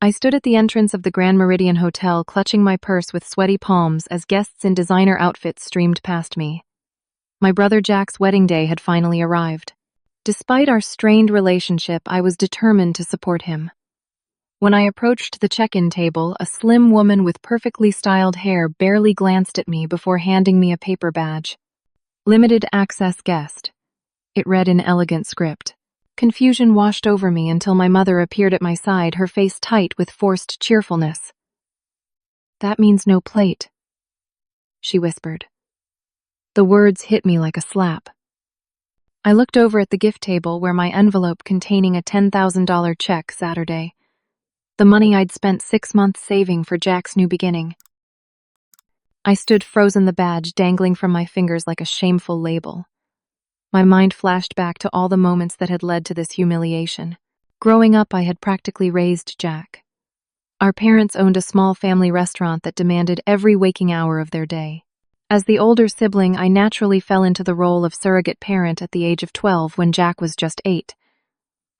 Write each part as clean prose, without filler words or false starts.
I stood at the entrance of the Grand Meridian Hotel, clutching my purse with sweaty palms as guests in designer outfits streamed past me. My brother Jack's wedding day had finally arrived. Despite our strained relationship, I was determined to support him. When I approached the check-in table, a slim woman with perfectly styled hair barely glanced at me before handing me a paper badge. Limited access guest. It read in elegant script. Confusion washed over me until my mother appeared at my side, her face tight with forced cheerfulness. "That means no plate," she whispered. The words hit me like a slap. I looked over at the gift table where my envelope containing a $10,000 check Saturday. The money I'd spent 6 months saving for Jack's new beginning. I stood frozen, the badge dangling from my fingers like a shameful label. My mind flashed back to all the moments that had led to this humiliation. Growing up, I had practically raised Jack. Our parents owned a small family restaurant that demanded every waking hour of their day. As the older sibling, I naturally fell into the role of surrogate parent at the age of 12 when Jack was just 8.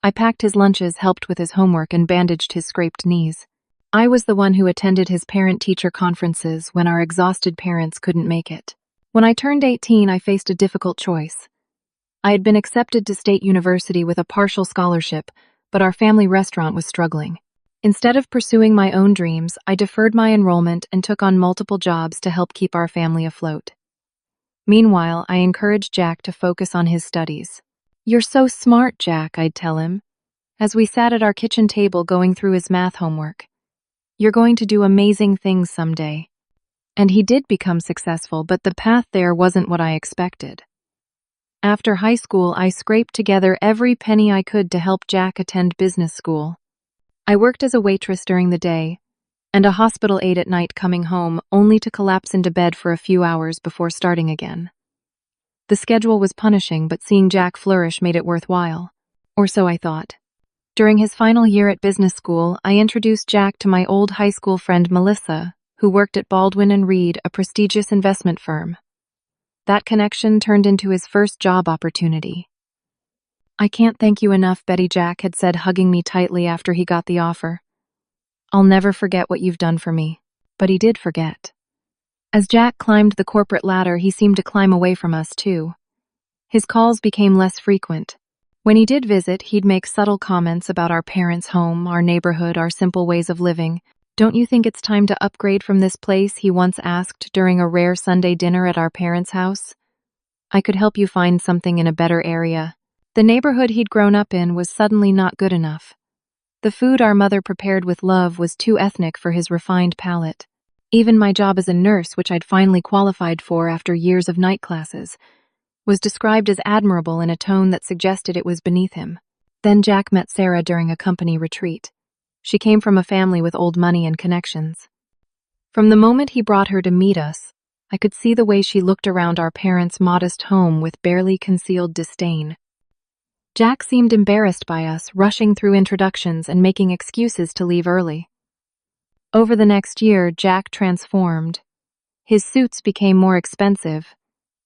I packed his lunches, helped with his homework, and bandaged his scraped knees. I was the one who attended his parent-teacher conferences when our exhausted parents couldn't make it. When I turned 18, I faced a difficult choice. I had been accepted to State University with a partial scholarship, but our family restaurant was struggling. Instead of pursuing my own dreams, I deferred my enrollment and took on multiple jobs to help keep our family afloat. Meanwhile, I encouraged Jack to focus on his studies. "You're so smart, Jack," I'd tell him, as we sat at our kitchen table going through his math homework. "You're going to do amazing things someday." And he did become successful, but the path there wasn't what I expected. After high school, I scraped together every penny I could to help Jack attend business school. I worked as a waitress during the day and a hospital aide at night, coming home only to collapse into bed for a few hours before starting again. The schedule was punishing, but seeing Jack flourish made it worthwhile. Or so I thought. During his final year at business school, I introduced Jack to my old high school friend Melissa, who worked at Baldwin & Reed, a prestigious investment firm. That connection turned into his first job opportunity. "I can't thank you enough," Betty Jack had said, hugging me tightly after he got the offer. "I'll never forget what you've done for me." But he did forget. As Jack climbed the corporate ladder, he seemed to climb away from us too. His calls became less frequent. When he did visit, he'd make subtle comments about our parents' home, our neighborhood, our simple ways of living. "Don't you think it's time to upgrade from this place?" he once asked during a rare Sunday dinner at our parents' house. "I could help you find something in a better area." The neighborhood he'd grown up in was suddenly not good enough. The food our mother prepared with love was too ethnic for his refined palate. Even my job as a nurse, which I'd finally qualified for after years of night classes, was described as admirable in a tone that suggested it was beneath him. Then Jack met Sarah during a company retreat. She came from a family with old money and connections. From the moment he brought her to meet us, I could see the way she looked around our parents' modest home with barely concealed disdain. Jack seemed embarrassed by us, rushing through introductions and making excuses to leave early. Over the next year, Jack transformed. His suits became more expensive.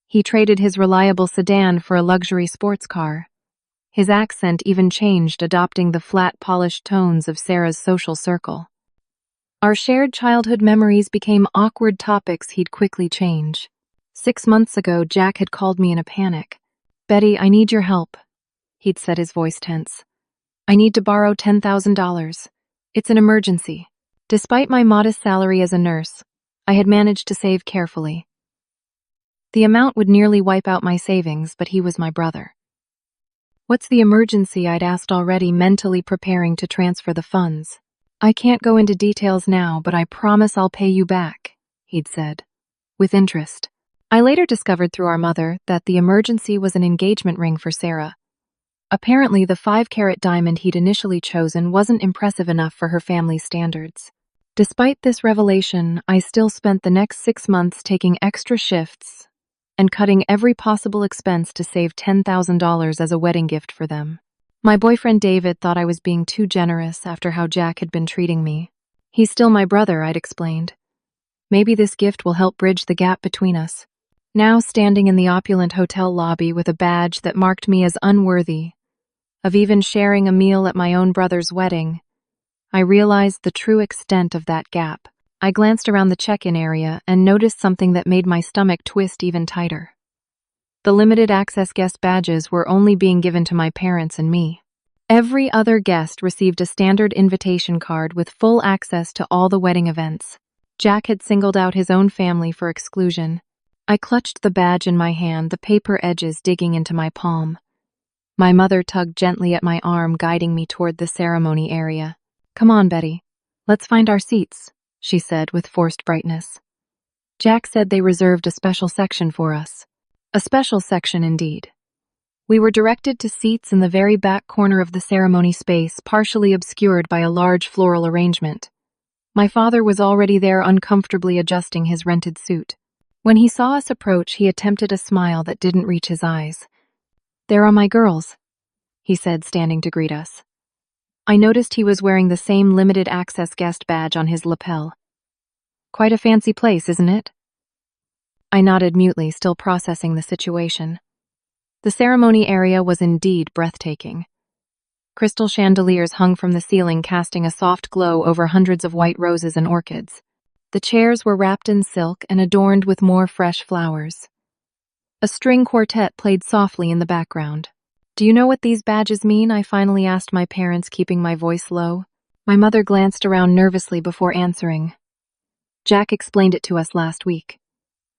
He traded his reliable sedan for a luxury sports car. His accent even changed, adopting the flat, polished tones of Sarah's social circle. Our shared childhood memories became awkward topics he'd quickly change. 6 months ago, Jack had called me in a panic. "Betty, I need your help," he'd said, his voice tense. "I need to borrow $10,000. It's an emergency." Despite my modest salary as a nurse, I had managed to save carefully. The amount would nearly wipe out my savings, but he was my brother. "What's the emergency?" I'd asked, already mentally preparing to transfer the funds. "I can't go into details now, but I promise I'll pay you back," he'd said, with interest. I later discovered through our mother that the emergency was an engagement ring for Sarah. Apparently, the 5-carat diamond he'd initially chosen wasn't impressive enough for her family's standards. Despite this revelation, I still spent the next 6 months taking extra shifts and cutting every possible expense to save $10,000 as a wedding gift for them. My boyfriend David thought I was being too generous after how Jack had been treating me. "He's still my brother," I'd explained. "Maybe this gift will help bridge the gap between us." Now, standing in the opulent hotel lobby with a badge that marked me as unworthy of even sharing a meal at my own brother's wedding, I realized the true extent of that gap. I glanced around the check-in area and noticed something that made my stomach twist even tighter. The limited access guest badges were only being given to my parents and me. Every other guest received a standard invitation card with full access to all the wedding events. Jack had singled out his own family for exclusion. I clutched the badge in my hand, the paper edges digging into my palm. My mother tugged gently at my arm, guiding me toward the ceremony area. "Come on, Betty. Let's find our seats," she said with forced brightness. Jack said they reserved a special section for us. A special section indeed. We were directed to seats in the very back corner of the ceremony space, partially obscured by a large floral arrangement. My father was already there, uncomfortably adjusting his rented suit. When he saw us approach, he attempted a smile that didn't reach his eyes. "There are my girls," he said, standing to greet us. I noticed he was wearing the same limited access guest badge on his lapel. "Quite a fancy place, isn't it?" I nodded mutely, still processing the situation. The ceremony area was indeed breathtaking. Crystal chandeliers hung from the ceiling, casting a soft glow over hundreds of white roses and orchids. The chairs were wrapped in silk and adorned with more fresh flowers. A string quartet played softly in the background. "Do you know what these badges mean?" I finally asked my parents, keeping my voice low. My mother glanced around nervously before answering. "Jack explained it to us last week.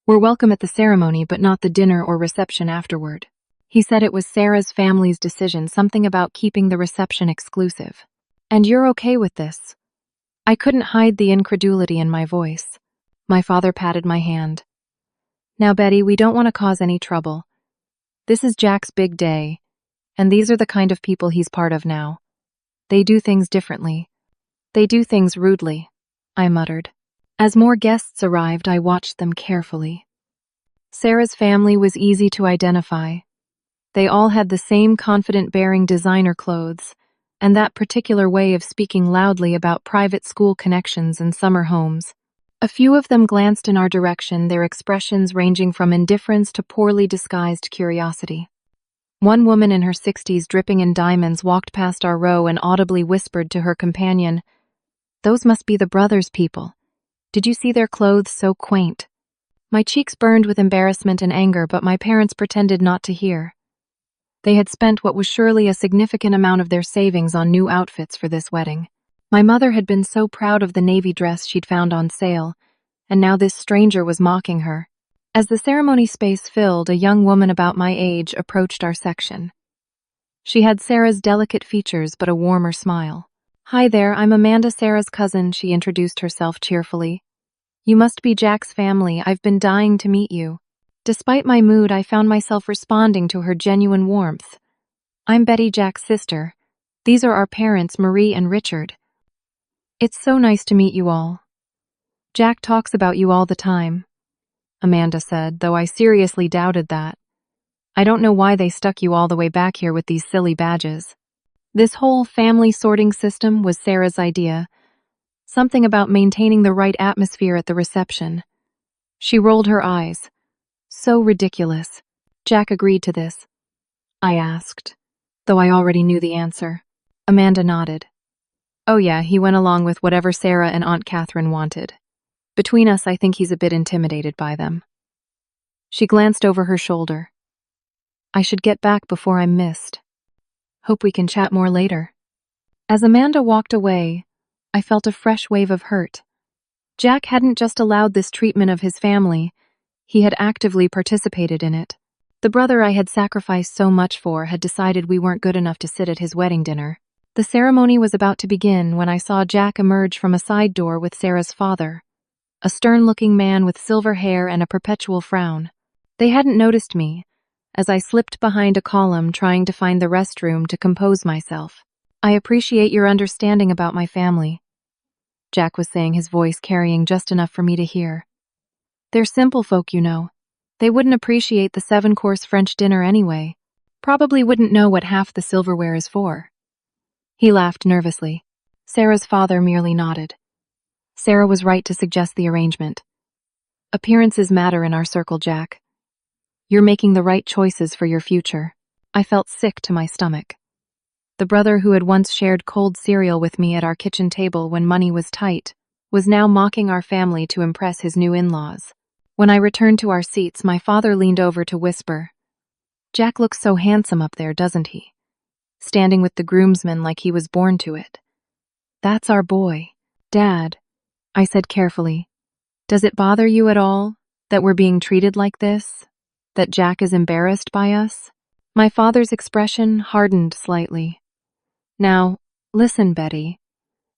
We're welcome at the ceremony, but not the dinner or reception afterward. He said it was Sarah's family's decision, something about keeping the reception exclusive. And you're okay with this?" I couldn't hide the incredulity in my voice. My father patted my hand. "Now, Betty, we don't want to cause any trouble. This is Jack's big day, and these are the kind of people he's part of now. They do things differently. They do things rudely," I muttered. As more guests arrived, I watched them carefully. Sarah's family was easy to identify. They all had the same confident-bearing designer clothes, and that particular way of speaking loudly about private school connections and summer homes. A few of them glanced in our direction, their expressions ranging from indifference to poorly disguised curiosity. One woman in her 60s, dripping in diamonds, walked past our row and audibly whispered to her companion, "Those must be the brothers' people. Did you see their clothes, so quaint?" My cheeks burned with embarrassment and anger, but my parents pretended not to hear. They had spent what was surely a significant amount of their savings on new outfits for this wedding. My mother had been so proud of the navy dress she'd found on sale, and now this stranger was mocking her. As the ceremony space filled, a young woman about my age approached our section. She had Sarah's delicate features but a warmer smile. "Hi there, I'm Amanda, Sarah's cousin," she introduced herself cheerfully. "You must be Jack's family. I've been dying to meet you." Despite my mood, I found myself responding to her genuine warmth. "I'm Betty, Jack's sister. These are our parents, Marie and Richard. It's so nice to meet you all. Jack talks about you all the time," Amanda said, though I seriously doubted that. "I don't know why they stuck you all the way back here with these silly badges." This whole family sorting system was Sarah's idea. Something about maintaining the right atmosphere at the reception. She rolled her eyes. "So ridiculous." "Jack agreed to this?" I asked, though I already knew the answer. Amanda nodded. "Oh yeah, he went along with whatever Sarah and Aunt Catherine wanted. Between us, I think he's a bit intimidated by them." She glanced over her shoulder. "I should get back before I'm missed. Hope we can chat more later." As Amanda walked away, I felt a fresh wave of hurt. Jack hadn't just allowed this treatment of his family, he had actively participated in it. The brother I had sacrificed so much for had decided we weren't good enough to sit at his wedding dinner. The ceremony was about to begin when I saw Jack emerge from a side door with Sarah's father, a stern-looking man with silver hair and a perpetual frown. They hadn't noticed me, as I slipped behind a column trying to find the restroom to compose myself. "I appreciate your understanding about my family," Jack was saying, his voice carrying just enough for me to hear. "They're simple folk, you know. They wouldn't appreciate the 7-course French dinner anyway. Probably wouldn't know what half the silverware is for." He laughed nervously. Sarah's father merely nodded. Sarah was right to suggest the arrangement. "Appearances matter in our circle, Jack. You're making the right choices for your future." I felt sick to my stomach. The brother who had once shared cold cereal with me at our kitchen table when money was tight was now mocking our family to impress his new in-laws. When I returned to our seats, my father leaned over to whisper, "Jack looks so handsome up there, doesn't he? Standing with the groomsmen like he was born to it." "That's our boy." "Dad," I said carefully, "does it bother you at all that we're being treated like this? That Jack is embarrassed by us?" My father's expression hardened slightly. "Now, listen, Betty.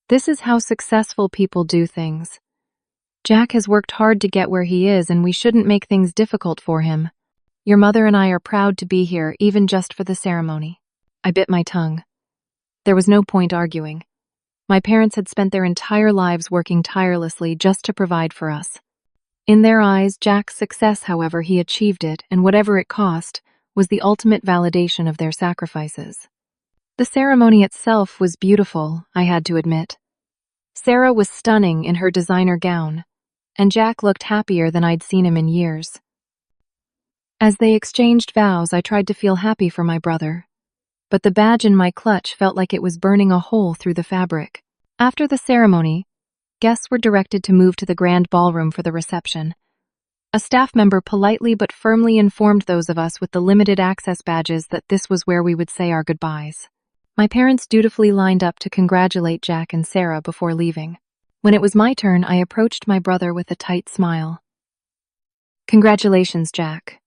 This is how successful people do things. Jack has worked hard to get where he is, and we shouldn't make things difficult for him. Your mother and I are proud to be here, even just for the ceremony." I bit my tongue. There was no point arguing. My parents had spent their entire lives working tirelessly just to provide for us. In their eyes, Jack's success, however he achieved it, and whatever it cost, was the ultimate validation of their sacrifices. The ceremony itself was beautiful, I had to admit. Sarah was stunning in her designer gown, and Jack looked happier than I'd seen him in years. As they exchanged vows, I tried to feel happy for my brother, but the badge in my clutch felt like it was burning a hole through the fabric. After the ceremony, guests were directed to move to the grand ballroom for the reception. A staff member politely but firmly informed those of us with the limited access badges that this was where we would say our goodbyes. My parents dutifully lined up to congratulate Jack and Sarah before leaving. When it was my turn, I approached my brother with a tight smile. "Congratulations, Jack."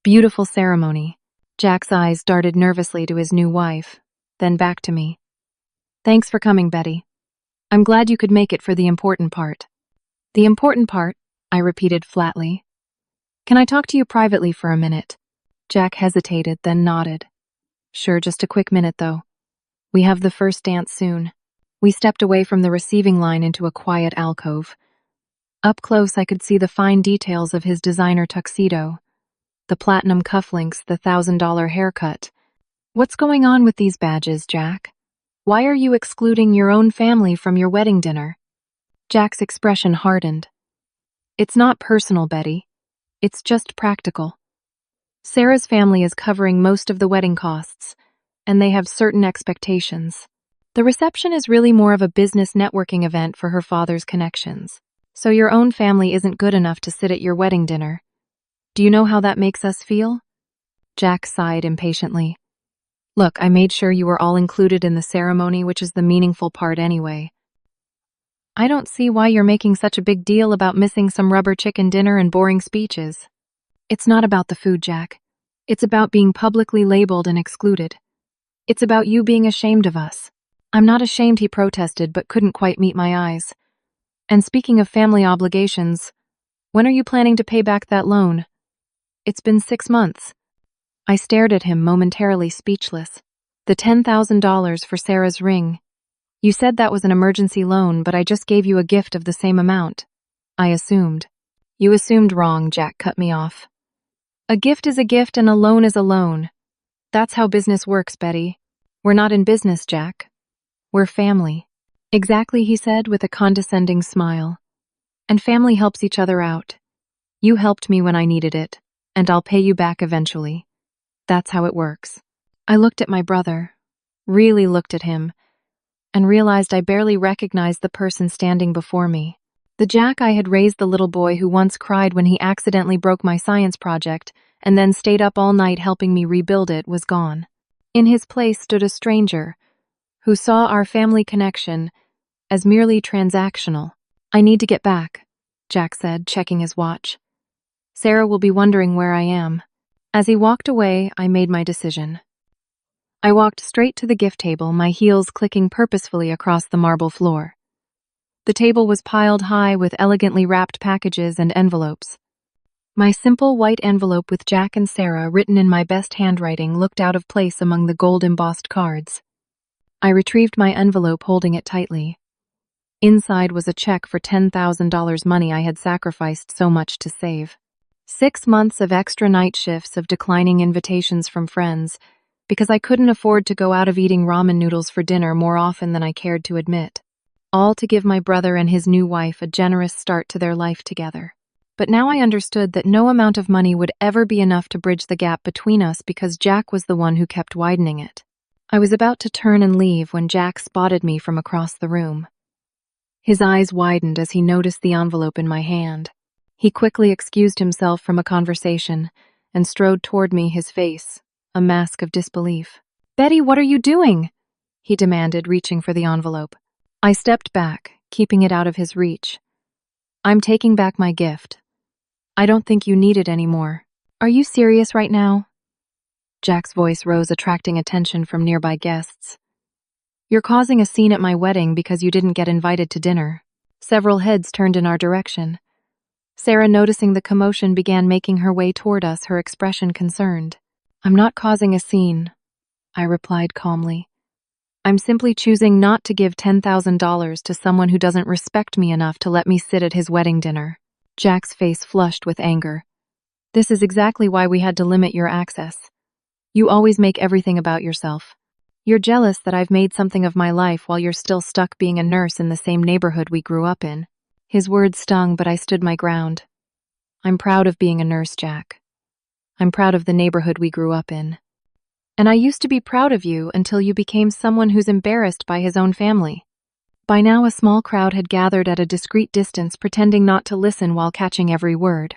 "Beautiful ceremony." Jack's eyes darted nervously to his new wife, then back to me. "Thanks for coming, Betty. I'm glad you could make it for the important part." "The important part," I repeated flatly. "Can I talk to you privately for a minute?" Jack hesitated, then nodded. "Sure, just a quick minute, though. We have the first dance soon." We stepped away from the receiving line into a quiet alcove. Up close, I could see the fine details of his designer tuxedo, the platinum cufflinks, the $1,000 haircut. "What's going on with these badges, Jack? Why are you excluding your own family from your wedding dinner?" Jack's expression hardened. "It's not personal, Betty. It's just practical. Sarah's family is covering most of the wedding costs, and they have certain expectations. The reception is really more of a business networking event for her father's connections. So your own family isn't good enough to sit at your wedding dinner. Do you know how that makes us feel?" Jack sighed impatiently. "Look, I made sure you were all included in the ceremony, which is the meaningful part anyway. I don't see why you're making such a big deal about missing some rubber chicken dinner and boring speeches." "It's not about the food, Jack. It's about being publicly labeled and excluded. It's about you being ashamed of us." "I'm not ashamed," he protested, but couldn't quite meet my eyes. "And speaking of family obligations, when are you planning to pay back that loan?" "It's been 6 months. I stared at him, momentarily speechless. "The $10,000 for Sarah's ring. You said that was an emergency loan, but I just gave you a gift of the same amount." I assumed. "You assumed wrong," Jack cut me off. "A gift is a gift and a loan is a loan. That's how business works, Betty. We're not in business, Jack. We're family." "Exactly," he said with a condescending smile. "And family helps each other out. You helped me when I needed it, and I'll pay you back eventually. That's how it works." I looked at my brother, really looked at him, and realized I barely recognized the person standing before me. The Jack I had raised, the little boy who once cried when he accidentally broke my science project and then stayed up all night helping me rebuild it, was gone. In his place stood a stranger who saw our family connection as merely transactional. "I need to get back," Jack said, checking his watch. "Sarah will be wondering where I am." As he walked away, I made my decision. I walked straight to the gift table, my heels clicking purposefully across the marble floor. The table was piled high with elegantly wrapped packages and envelopes. My simple white envelope with Jack and Sarah written in my best handwriting looked out of place among the gold-embossed cards. I retrieved my envelope, holding it tightly. Inside was a check for $10,000, money I had sacrificed so much to save. 6 months of extra night shifts, of declining invitations from friends, because I couldn't afford to go out of eating ramen noodles for dinner more often than I cared to admit. All to give my brother and his new wife a generous start to their life together. But now I understood that no amount of money would ever be enough to bridge the gap between us, because Jack was the one who kept widening it. I was about to turn and leave when Jack spotted me from across the room. His eyes widened as he noticed the envelope in my hand. He quickly excused himself from a conversation and strode toward me, his face a mask of disbelief. "Betty, what are you doing?" he demanded, reaching for the envelope. I stepped back, keeping it out of his reach. "I'm taking back my gift. I don't think you need it anymore." "Are you serious right now?" Jack's voice rose, attracting attention from nearby guests. "You're causing a scene at my wedding because you didn't get invited to dinner." Several heads turned in our direction. Sarah, noticing the commotion, began making her way toward us, her expression concerned. "I'm not causing a scene," I replied calmly. "I'm simply choosing not to give $10,000 to someone who doesn't respect me enough to let me sit at his wedding dinner." Jack's face flushed with anger. "This is exactly why we had to limit your access. You always make everything about yourself. You're jealous that I've made something of my life while you're still stuck being a nurse in the same neighborhood we grew up in." His words stung, but I stood my ground. "I'm proud of being a nurse, Jack. I'm proud of the neighborhood we grew up in. And I used to be proud of you until you became someone who's embarrassed by his own family." By now, a small crowd had gathered at a discreet distance, pretending not to listen while catching every word.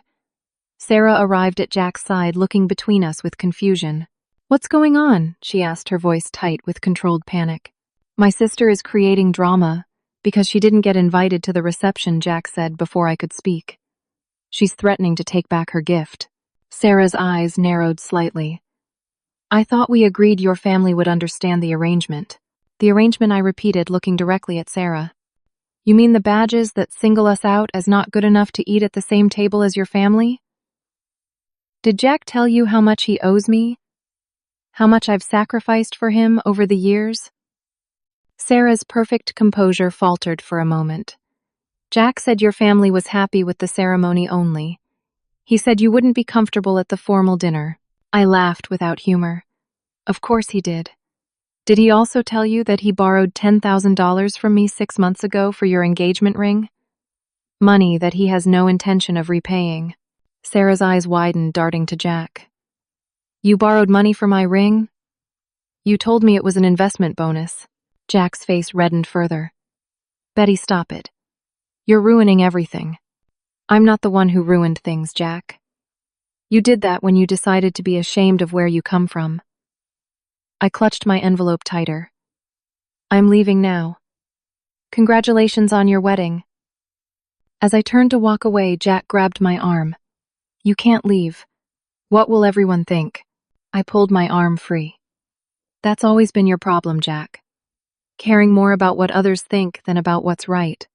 Sarah arrived at Jack's side, looking between us with confusion. "What's going on?" she asked, her voice tight with controlled panic. "My sister is creating drama because she didn't get invited to the reception," Jack said before I could speak. "She's threatening to take back her gift." Sarah's eyes narrowed slightly. "I thought we agreed your family would understand the arrangement." "The arrangement," I repeated, looking directly at Sarah. "You mean the badges that single us out as not good enough to eat at the same table as your family? Did Jack tell you how much he owes me? How much I've sacrificed for him over the years?" Sarah's perfect composure faltered for a moment. "Jack said your family was happy with the ceremony only. He said you wouldn't be comfortable at the formal dinner." I laughed without humor. "Of course he did. Did he also tell you that he borrowed $10,000 from me 6 months ago for your engagement ring? Money that he has no intention of repaying." Sarah's eyes widened, darting to Jack. "You borrowed money for my ring? You told me it was an investment bonus." Jack's face reddened further. "Betty, stop it. You're ruining everything." "I'm not the one who ruined things, Jack. You did that when you decided to be ashamed of where you come from." I clutched my envelope tighter. "I'm leaving now. Congratulations on your wedding." As I turned to walk away, Jack grabbed my arm. "You can't leave. What will everyone think?" I pulled my arm free. "That's always been your problem, Jack. Caring more about what others think than about what's right."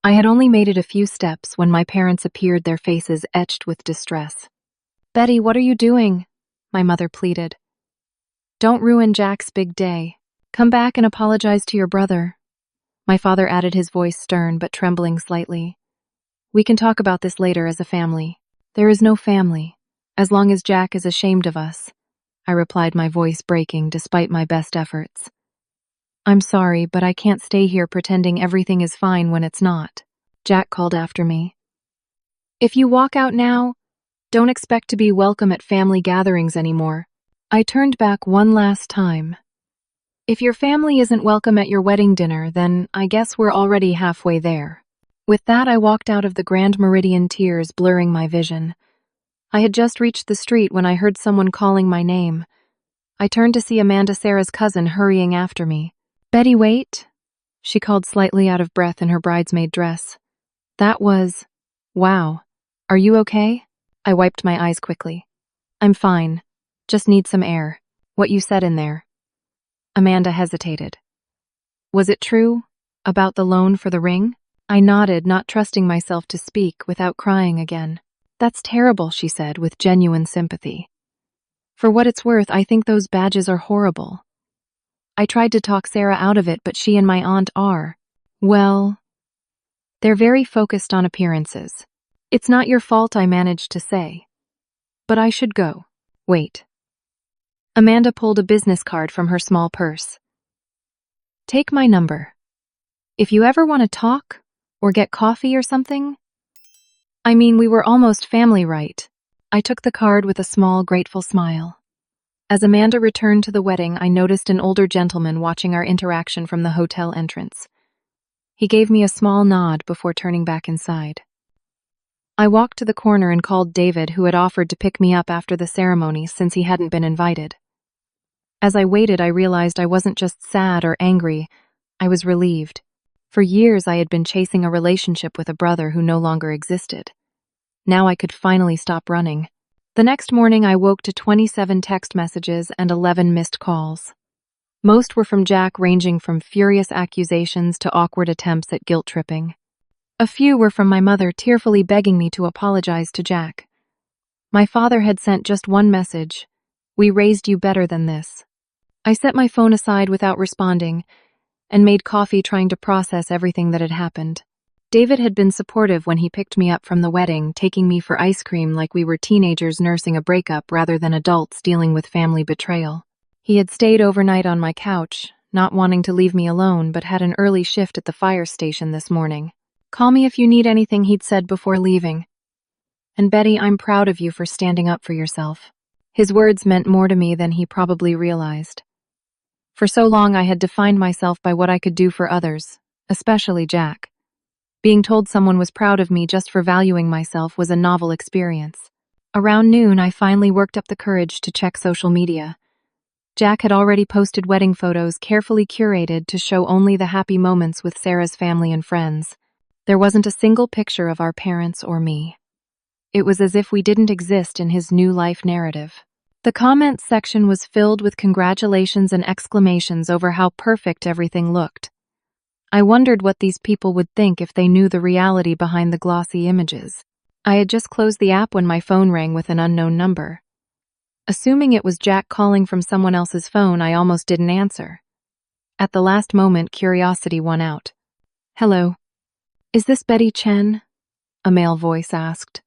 I had only made it a few steps when my parents appeared, their faces etched with distress. "Betty, what are you doing?" my mother pleaded. "Don't ruin Jack's big day. Come back and apologize to your brother." My father added, his voice stern but trembling slightly. "We can talk about this later as a family." "There is no family, as long as Jack is ashamed of us," I replied, my voice breaking despite my best efforts. "I'm sorry, but I can't stay here pretending everything is fine when it's not," Jack called after me. "If you walk out now, don't expect to be welcome at family gatherings anymore." I turned back one last time. "If your family isn't welcome at your wedding dinner, then I guess we're already halfway there." With that, I walked out of the Grand Meridian, tears blurring my vision. I had just reached the street when I heard someone calling my name. I turned to see Amanda, Sarah's cousin, hurrying after me. "Betty, wait," she called, slightly out of breath in her bridesmaid dress. "That was... wow. Are you okay?" I wiped my eyes quickly. "I'm fine. Just need some air." "What you said in there?" Amanda hesitated. "Was it true? About the loan for the ring?" I nodded, not trusting myself to speak without crying again. "That's terrible," she said with genuine sympathy. "For what it's worth, I think those badges are horrible. I tried to talk Sarah out of it, but she and my aunt are, well, they're very focused on appearances. It's not your fault," I managed to say. "But I should go." "Wait." Amanda pulled a business card from her small purse. "Take my number. If you ever want to talk, or get coffee or something. I mean, we were almost family, right?" I took the card with a small, grateful smile. As Amanda returned to the wedding, I noticed an older gentleman watching our interaction from the hotel entrance. He gave me a small nod before turning back inside. I walked to the corner and called David, who had offered to pick me up after the ceremony since he hadn't been invited. As I waited, I realized I wasn't just sad or angry, I was relieved. For years, I had been chasing a relationship with a brother who no longer existed. Now I could finally stop running. The next morning, I woke to 27 text messages and 11 missed calls. Most were from Jack, ranging from furious accusations to awkward attempts at guilt-tripping. A few were from my mother, tearfully begging me to apologize to Jack. My father had sent just one message: "We raised you better than this." I set my phone aside without responding and made coffee, trying to process everything that had happened. David had been supportive when he picked me up from the wedding, taking me for ice cream like we were teenagers nursing a breakup rather than adults dealing with family betrayal. He had stayed overnight on my couch, not wanting to leave me alone, but had an early shift at the fire station this morning. "Call me if you need anything," he'd said before leaving. "And Betty, I'm proud of you for standing up for yourself." His words meant more to me than he probably realized. For so long, I had defined myself by what I could do for others, especially Jack. Being told someone was proud of me just for valuing myself was a novel experience. Around noon, I finally worked up the courage to check social media. Jack had already posted wedding photos, carefully curated to show only the happy moments with Sarah's family and friends. There wasn't a single picture of our parents or me. It was as if we didn't exist in his new life narrative. The comments section was filled with congratulations and exclamations over how perfect everything looked. I wondered what these people would think if they knew the reality behind the glossy images. I had just closed the app when my phone rang with an unknown number. Assuming it was Jack calling from someone else's phone, I almost didn't answer. At the last moment, curiosity won out. "Hello. Is this Betty Chen?" a male voice asked.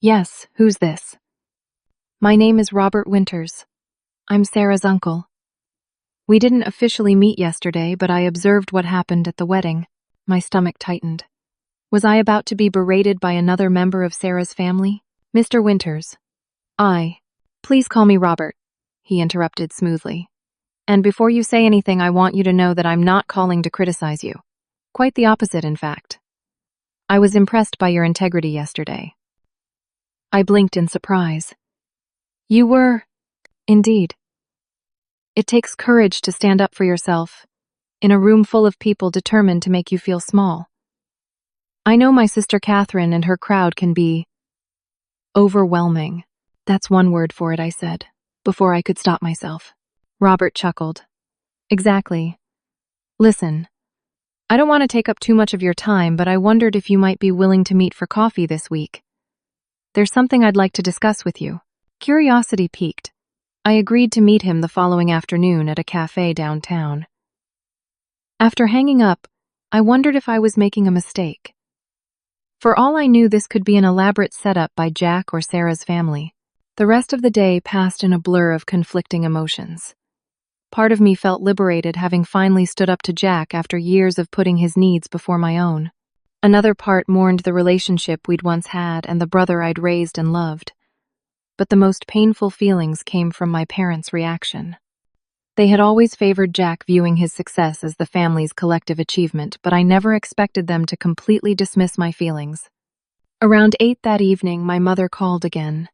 "Yes, who's this?" "My name is Robert Winters. I'm Sarah's uncle. We didn't officially meet yesterday, but I observed what happened at the wedding." My stomach tightened. Was I about to be berated by another member of Sarah's family? "Mr. Winters." "Please call me Robert," he interrupted smoothly. "And before you say anything, I want you to know that I'm not calling to criticize you. Quite the opposite, in fact. I was impressed by your integrity yesterday." I blinked in surprise. "You were?" "Indeed. It takes courage to stand up for yourself, in a room full of people determined to make you feel small. I know my sister Catherine and her crowd can be overwhelming." "That's one word for it," I said, before I could stop myself. Robert chuckled. "Exactly. Listen, I don't want to take up too much of your time, but I wondered if you might be willing to meet for coffee this week. There's something I'd like to discuss with you." Curiosity piqued. I agreed to meet him the following afternoon at a cafe downtown. After hanging up, I wondered if I was making a mistake. For all I knew, this could be an elaborate setup by Jack or Sarah's family. The rest of the day passed in a blur of conflicting emotions. Part of me felt liberated, having finally stood up to Jack after years of putting his needs before my own. Another part mourned the relationship we'd once had and the brother I'd raised and loved. But the most painful feelings came from my parents' reaction. They had always favored Jack, viewing his success as the family's collective achievement, but I never expected them to completely dismiss my feelings. Around 8 that evening, my mother called again.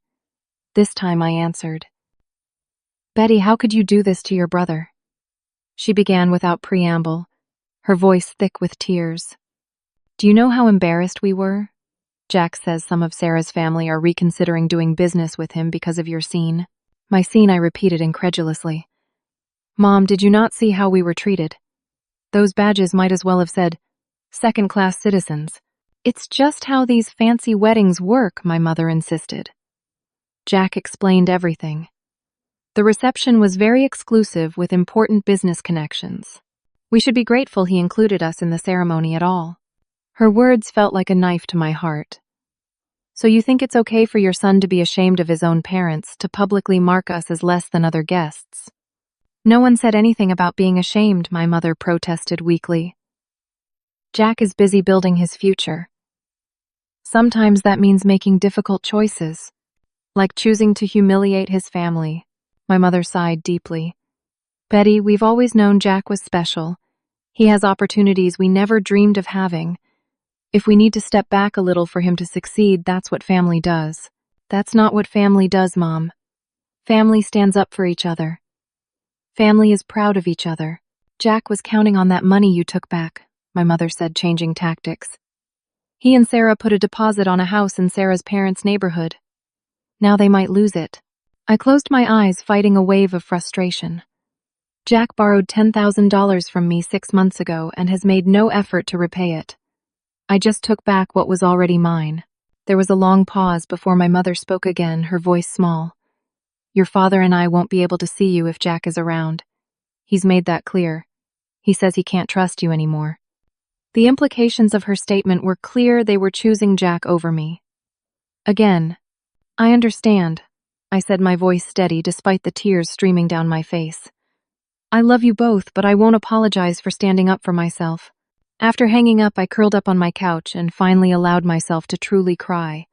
This time I answered. "Betty, how could you do this to your brother?" She began without preamble, her voice thick with tears. "Do you know how embarrassed we were? Jack says some of Sarah's family are reconsidering doing business with him because of your scene." "My scene," I repeated incredulously. "Mom, did you not see how we were treated? Those badges might as well have said, second-class citizens." "It's just how these fancy weddings work," my mother insisted. Jack explained everything. The reception was very exclusive with important business connections. We should be grateful he included us in the ceremony at all. Her words felt like a knife to my heart. "So you think it's okay for your son to be ashamed of his own parents, to publicly mark us as less than other guests?" "No one said anything about being ashamed," my mother protested weakly. "Jack is busy building his future. Sometimes that means making difficult choices, like choosing to humiliate his family." My mother sighed deeply. Betty, we've always known Jack was special. He has opportunities we never dreamed of having. If we need to step back a little for him to succeed, that's what family does. That's not what family does, Mom. Family stands up for each other. Family is proud of each other. Jack was counting on that money you took back, my mother said, changing tactics. He and Sarah put a deposit on a house in Sarah's parents' neighborhood. Now they might lose it. I closed my eyes, fighting a wave of frustration. Jack borrowed $10,000 from me 6 months ago and has made no effort to repay it. I just took back what was already mine. There was a long pause before my mother spoke again, her voice small. Your father and I won't be able to see you if Jack is around. He's made that clear. He says he can't trust you anymore. The implications of her statement were clear. They were choosing Jack over me. Again, I understand, I said, my voice steady despite the tears streaming down my face. I love you both, but I won't apologize for standing up for myself. After hanging up, I curled up on my couch and finally allowed myself to truly cry.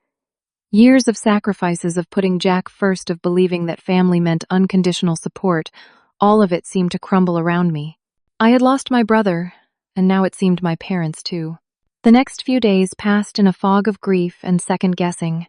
Years of sacrifices, of putting Jack first, of believing that family meant unconditional support, all of it seemed to crumble around me. I had lost my brother, and now it seemed my parents too. The next few days passed in a fog of grief and second-guessing.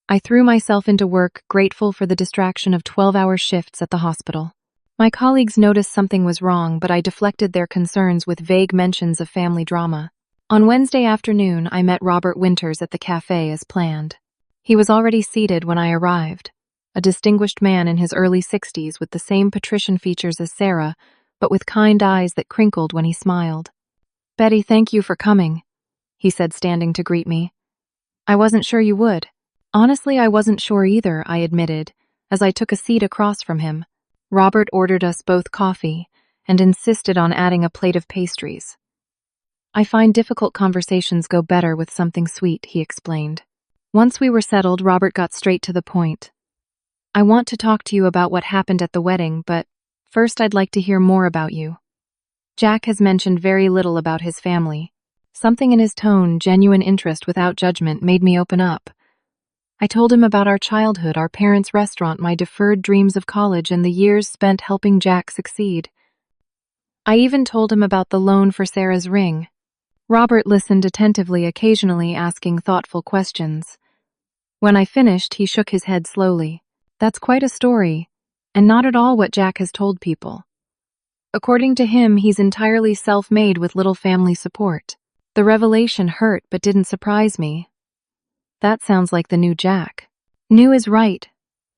I threw myself into work, grateful for the distraction of 12-hour shifts at the hospital. My colleagues noticed something was wrong, but I deflected their concerns with vague mentions of family drama. On Wednesday afternoon, I met Robert Winters at the cafe as planned. He was already seated when I arrived, a distinguished man in his early 60s with the same patrician features as Sarah, but with kind eyes that crinkled when he smiled. Betty, thank you for coming, he said, standing to greet me. I wasn't sure you would. Honestly, I wasn't sure either, I admitted, as I took a seat across from him. Robert ordered us both coffee and insisted on adding a plate of pastries. I find difficult conversations go better with something sweet, he explained. Once we were settled, Robert got straight to the point. I want to talk to you about what happened at the wedding, but first I'd like to hear more about you. Jack has mentioned very little about his family. Something in his tone, genuine interest without judgment, made me open up. I told him about our childhood, our parents' restaurant, my deferred dreams of college, and the years spent helping Jack succeed. I even told him about the loan for Sarah's ring. Robert listened attentively, occasionally asking thoughtful questions. When I finished, he shook his head slowly. That's quite a story, and not at all what Jack has told people. According to him, he's entirely self-made with little family support. The revelation hurt but didn't surprise me. That sounds like the new Jack. New is right,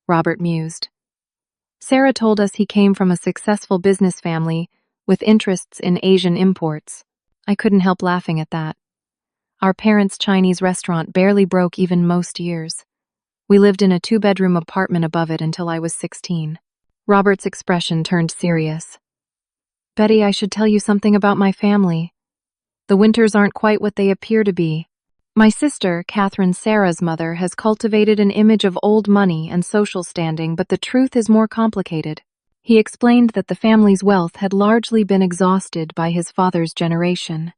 Robert mused. Sarah told us he came from a successful business family with interests in Asian imports. I couldn't help laughing at that. Our parents' Chinese restaurant barely broke even most years. We lived in a 2-bedroom apartment above it until I was 16. Robert's expression turned serious. Betty, I should tell you something about my family. The Winters aren't quite what they appear to be. My sister, Catherine, Sarah's mother, has cultivated an image of old money and social standing, but the truth is more complicated. He explained that the family's wealth had largely been exhausted by his father's generation.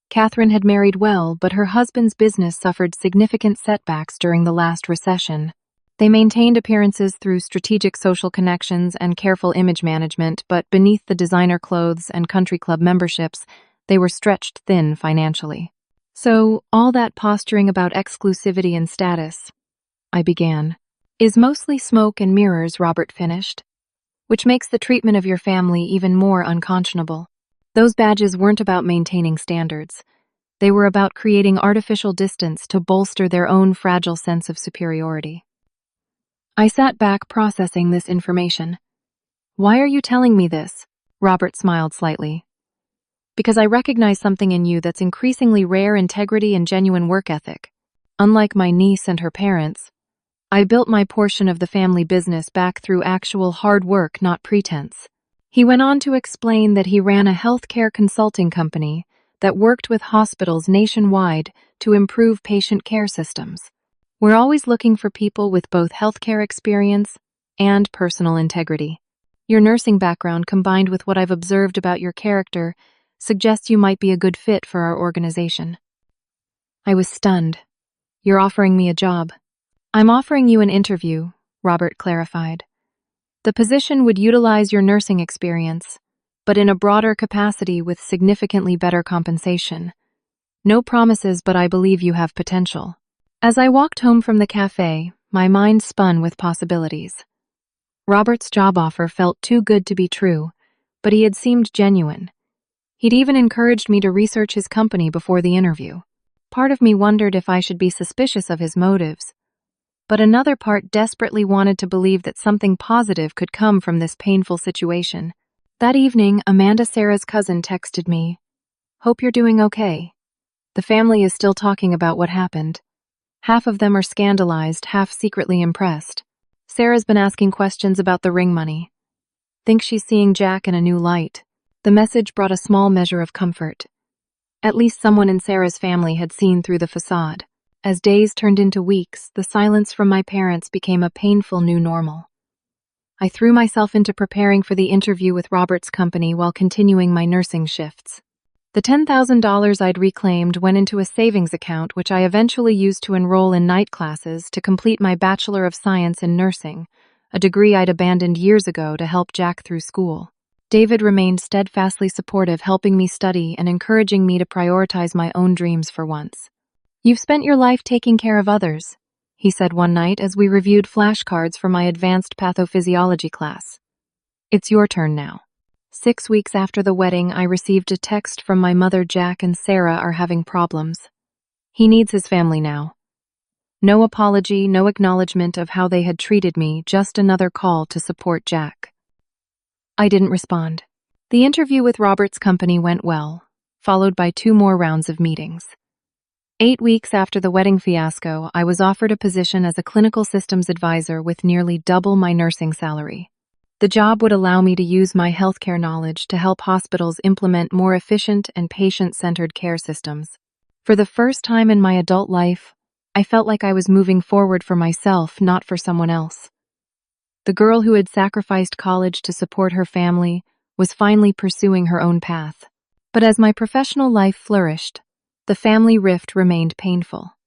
Catherine had married well, but her husband's business suffered significant setbacks during the last recession. They maintained appearances through strategic social connections and careful image management, but beneath the designer clothes and country club memberships, they were stretched thin financially. So, all that posturing about exclusivity and status, I began, is mostly smoke and mirrors, Robert finished, which makes the treatment of your family even more unconscionable. Those badges weren't about maintaining standards. They were about creating artificial distance to bolster their own fragile sense of superiority. I sat back, processing this information. Why are you telling me this? Robert smiled slightly. Because I recognize something in you that's increasingly rare: integrity and genuine work ethic. Unlike my niece and her parents, I built my portion of the family business back through actual hard work, not pretense. He went on to explain that he ran a healthcare consulting company that worked with hospitals nationwide to improve patient care systems. We're always looking for people with both healthcare experience and personal integrity. Your nursing background, combined with what I've observed about your character, suggests you might be a good fit for our organization. I was stunned. You're offering me a job. I'm offering you an interview, Robert clarified. The position would utilize your nursing experience, but in a broader capacity with significantly better compensation. No promises, but I believe you have potential. As I walked home from the cafe, my mind spun with possibilities. Robert's job offer felt too good to be true, but he had seemed genuine. He'd even encouraged me to research his company before the interview. Part of me wondered if I should be suspicious of his motives, but another part desperately wanted to believe that something positive could come from this painful situation. That evening, Amanda, Sarah's cousin, texted me, "Hope you're doing okay. The family is still talking about what happened. Half of them are scandalized, half secretly impressed. Sarah's been asking questions about the ring money. Think she's seeing Jack in a new light." The message brought a small measure of comfort. At least someone in Sarah's family had seen through the facade. As days turned into weeks, the silence from my parents became a painful new normal. I threw myself into preparing for the interview with Robert's company while continuing my nursing shifts. The $10,000 I'd reclaimed went into a savings account, which I eventually used to enroll in night classes to complete my Bachelor of Science in Nursing, a degree I'd abandoned years ago to help Jack through school. David remained steadfastly supportive, helping me study and encouraging me to prioritize my own dreams for once. "You've spent your life taking care of others," he said one night as we reviewed flashcards for my advanced pathophysiology class. "It's your turn now." 6 weeks after the wedding, I received a text from my mother. "Jack and Sarah are having problems. He needs his family now." No apology, no acknowledgement of how they had treated me, just another call to support Jack. I didn't respond. The interview with Robert's company went well, followed by 2 more rounds of meetings. 8 weeks after the wedding fiasco, I was offered a position as a clinical systems advisor with nearly double my nursing salary. The job would allow me to use my healthcare knowledge to help hospitals implement more efficient and patient-centered care systems. For the first time in my adult life, I felt like I was moving forward for myself, not for someone else. The girl who had sacrificed college to support her family was finally pursuing her own path. But as my professional life flourished, the family rift remained painful.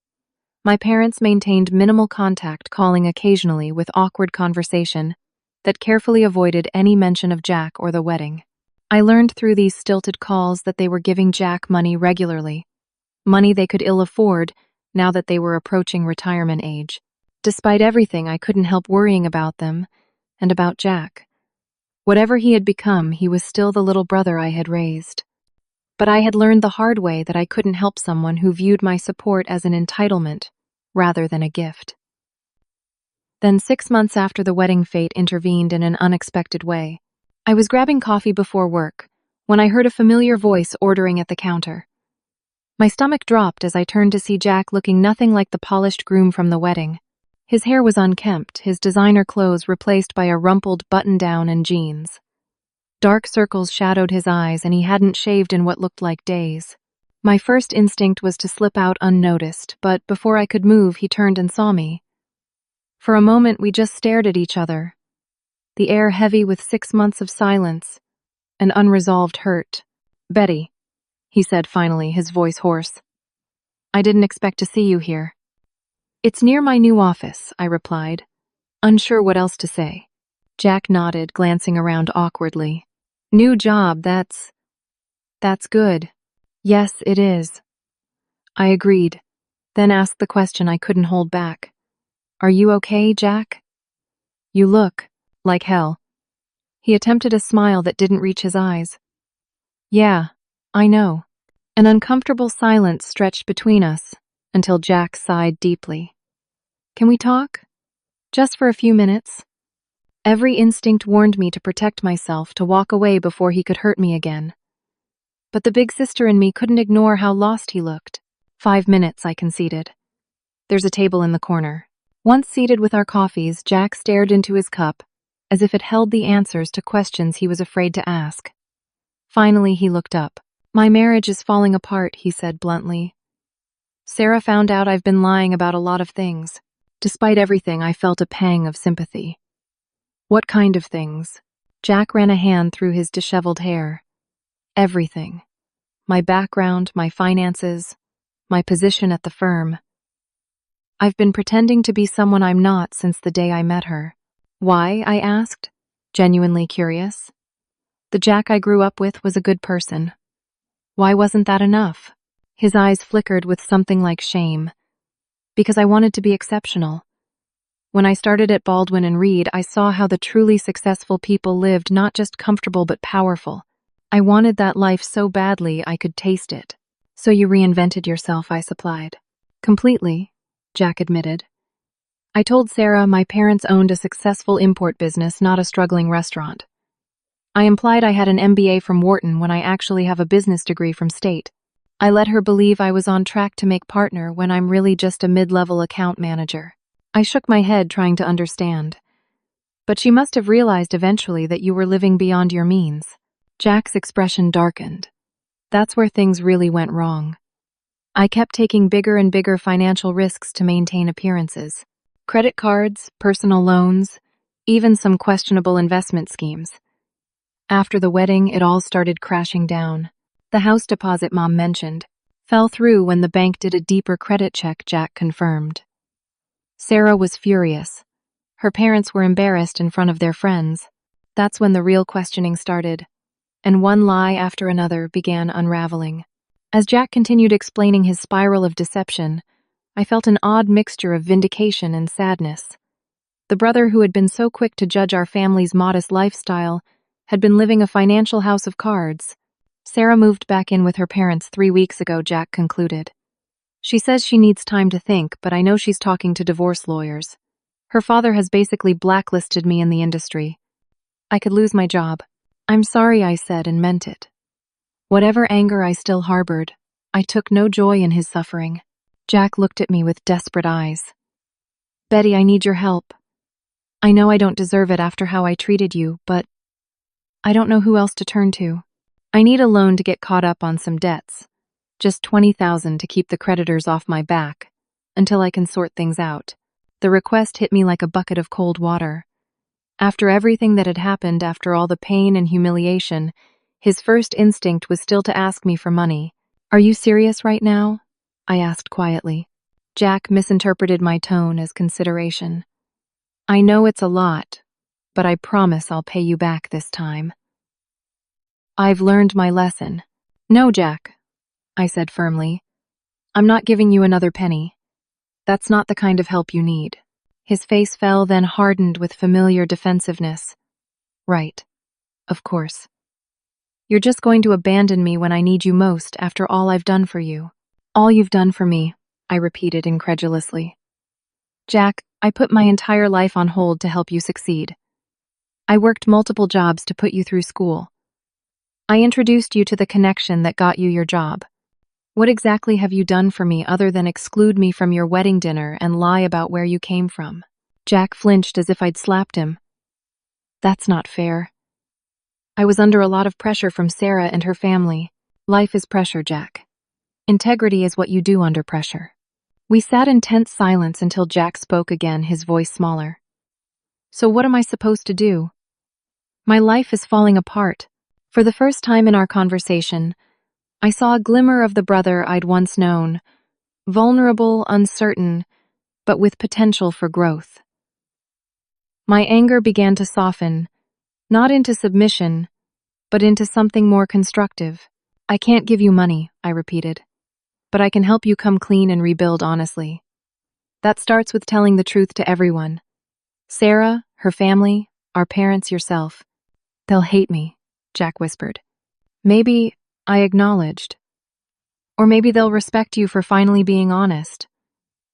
My parents maintained minimal contact, calling occasionally with awkward conversation that carefully avoided any mention of Jack or the wedding. I learned through these stilted calls that they were giving Jack money regularly, money they could ill afford now that they were approaching retirement age. Despite everything, I couldn't help worrying about them and about Jack. Whatever he had become, he was still the little brother I had raised. But I had learned the hard way that I couldn't help someone who viewed my support as an entitlement rather than a gift. Then 6 months after the wedding, fate intervened in an unexpected way. I was grabbing coffee before work when I heard a familiar voice ordering at the counter. My stomach dropped as I turned to see Jack looking nothing like the polished groom from the wedding. His hair was unkempt, his designer clothes replaced by a rumpled button-down and jeans. Dark circles shadowed his eyes, and he hadn't shaved in what looked like days. My first instinct was to slip out unnoticed, but before I could move, he turned and saw me. For a moment, we just stared at each other, the air heavy with 6 months of silence and unresolved hurt. "Betty," he said finally, his voice hoarse. "I didn't expect to see you here." "It's near my new office," I replied, unsure what else to say. Jack nodded, glancing around awkwardly. "New job, that's good." "Yes, it is." I agreed, then asked the question I couldn't hold back. "Are you okay, Jack? You look like hell." He attempted a smile that didn't reach his eyes. "Yeah, I know." An uncomfortable silence stretched between us until Jack sighed deeply. "Can we talk? Just for a few minutes?" Every instinct warned me to protect myself, to walk away before he could hurt me again. But the big sister in me couldn't ignore how lost he looked. 5 minutes, I conceded. "There's a table in the corner." Once seated with our coffees, Jack stared into his cup, as if it held the answers to questions he was afraid to ask. Finally, he looked up. "My marriage is falling apart," he said bluntly. "Sarah found out I've been lying about a lot of things." Despite everything, I felt a pang of sympathy. "What kind of things?" Jack ran a hand through his disheveled hair. "Everything. My background, my finances, my position at the firm. I've been pretending to be someone I'm not since the day I met her." "Why?" I asked. genuinely curious. The Jack I grew up with was a good person. Why wasn't that enough? His eyes flickered with something like shame. Because I wanted to be exceptional. When I started at Baldwin and Reed, I saw how the truly successful people lived, not just comfortable but powerful. I wanted that life so badly I could taste it. So you reinvented yourself, I supplied. Completely, Jack admitted. I told Sarah my parents owned a successful import business, not a struggling restaurant. I implied I had an MBA from Wharton when I actually have a business degree from State. I let her believe I was on track to make partner when I'm really just a mid-level account manager. I shook my head trying to understand. But she must have realized eventually that you were living beyond your means. Jack's expression darkened. That's where things really went wrong. I kept taking bigger and bigger financial risks to maintain appearances. Credit cards, personal loans, even some questionable investment schemes. After the wedding, it all started crashing down. The house deposit Mom mentioned fell through when the bank did a deeper credit check, Jack confirmed. Sarah was furious. Her parents were embarrassed in front of their friends. That's when the real questioning started, and one lie after another began unraveling. As Jack continued explaining his spiral of deception, I felt an odd mixture of vindication and sadness. The brother who had been so quick to judge our family's modest lifestyle had been living a financial house of cards. Sarah moved back in with her parents 3 weeks ago, Jack concluded. She says she needs time to think, but I know she's talking to divorce lawyers. Her father has basically blacklisted me in the industry. I could lose my job. I'm sorry, I said, and meant it. Whatever anger I still harbored, I took no joy in his suffering. Jack looked at me with desperate eyes. Betty, I need your help. I know I don't deserve it after how I treated you, but I don't know who else to turn to. I need a loan to get caught up on some debts. Just $20,000 to keep the creditors off my back, until I can sort things out. The request hit me like a bucket of cold water. After everything that had happened, after all the pain and humiliation, his first instinct was still to ask me for money. Are you serious right now? I asked quietly. Jack misinterpreted my tone as consideration. I know it's a lot, but I promise I'll pay you back this time. I've learned my lesson. No, Jack, I said firmly. I'm not giving you another penny. That's not the kind of help you need. His face fell, then hardened with familiar defensiveness. Right. Of course. You're just going to abandon me when I need you most after all I've done for you. All you've done for me, I repeated incredulously. Jack, I put my entire life on hold to help you succeed. I worked multiple jobs to put you through school. I introduced you to the connection that got you your job. What exactly have you done for me other than exclude me from your wedding dinner and lie about where you came from? Jack flinched as if I'd slapped him. That's not fair. I was under a lot of pressure from Sarah and her family. Life is pressure, Jack. Integrity is what you do under pressure. We sat in tense silence until Jack spoke again, his voice smaller. So what am I supposed to do? My life is falling apart. For the first time in our conversation, I saw a glimmer of the brother I'd once known, vulnerable, uncertain, but with potential for growth. My anger began to soften, not into submission, but into something more constructive. I can't give you money, I repeated, but I can help you come clean and rebuild honestly. That starts with telling the truth to everyone. Sarah, her family, our parents, yourself. They'll hate me, Jack whispered. Maybe, I acknowledged. Or maybe they'll respect you for finally being honest.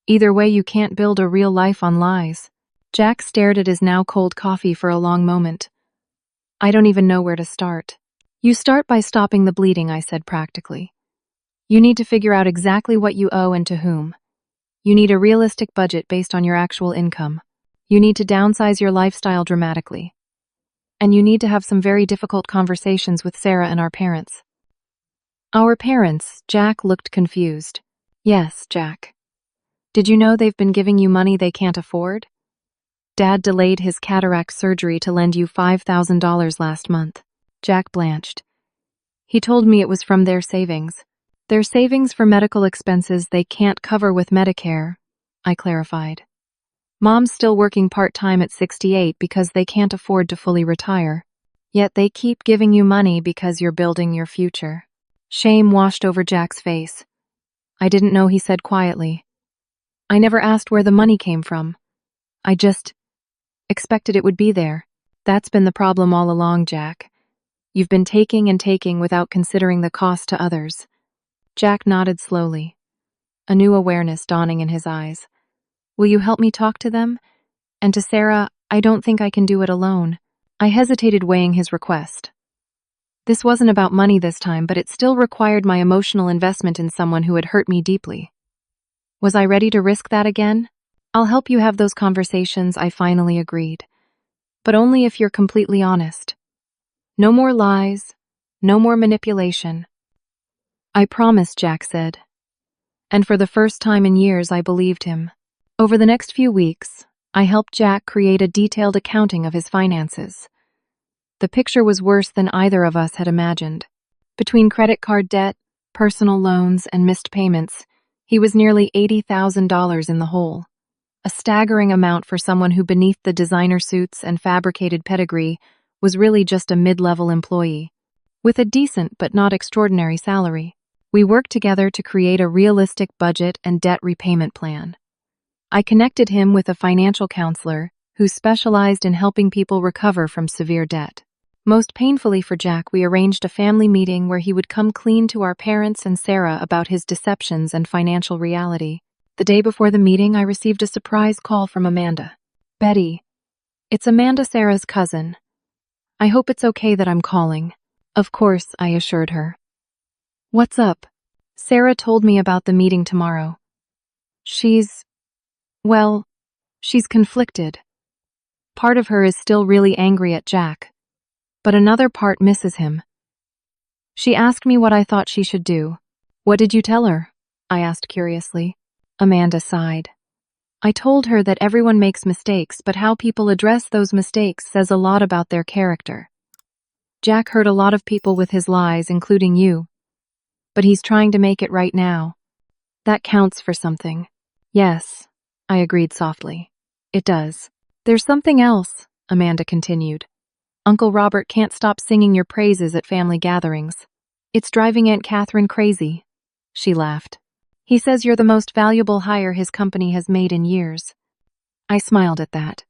Either way, you can't build a real life on lies. Jack stared at his now cold coffee for a long moment. I don't even know where to start. You start by stopping the bleeding, I said practically. You need to figure out exactly what you owe and to whom. You need a realistic budget based on your actual income. You need to downsize your lifestyle dramatically. And you need to have some very difficult conversations with Sarah and our parents. Our parents, Jack looked confused. Yes, Jack. Did you know they've been giving you money they can't afford? Dad delayed his cataract surgery to lend you $5,000 last month. Jack blanched. He told me it was from their savings. Their savings for medical expenses they can't cover with Medicare, I clarified. Mom's still working part-time at 68 because they can't afford to fully retire. Yet they keep giving you money because you're building your future. Shame washed over Jack's face. I didn't know, he said quietly. I never asked where the money came from. I just expected it would be there. That's been the problem all along, Jack. You've been taking and taking without considering the cost to others. Jack nodded slowly, a new awareness dawning in his eyes. Will you help me talk to them? And to Sarah, I don't think I can do it alone. I hesitated, weighing his request. This wasn't about money this time, but it still required my emotional investment in someone who had hurt me deeply. Was I ready to risk that again? I'll help you have those conversations, I finally agreed. But only if you're completely honest. No more lies, no more manipulation. I promise, Jack said. And for the first time in years, I believed him. Over the next few weeks, I helped Jack create a detailed accounting of his finances. The picture was worse than either of us had imagined. Between credit card debt, personal loans, and missed payments, he was nearly $80,000 in the hole. A staggering amount for someone who, beneath the designer suits and fabricated pedigree, was really just a mid-level employee. With a decent but not extraordinary salary, we worked together to create a realistic budget and debt repayment plan. I connected him with a financial counselor who specialized in helping people recover from severe debt. Most painfully for Jack, we arranged a family meeting where he would come clean to our parents and Sarah about his deceptions and financial reality. The day before the meeting, I received a surprise call from Amanda. Betty, it's Amanda, Sarah's cousin. I hope it's okay that I'm calling. Of course, I assured her. What's up? Sarah told me about the meeting tomorrow. She's conflicted. Part of her is still really angry at Jack, but another part misses him. She asked me what I thought she should do. What did you tell her? I asked curiously. Amanda sighed. I told her that everyone makes mistakes, but how people address those mistakes says a lot about their character. Jack hurt a lot of people with his lies, including you. But he's trying to make it right now. That counts for something. Yes, I agreed softly. It does. There's something else, Amanda continued. Uncle Robert can't stop singing your praises at family gatherings. It's driving Aunt Catherine crazy. She laughed. He says you're the most valuable hire his company has made in years. I smiled at that.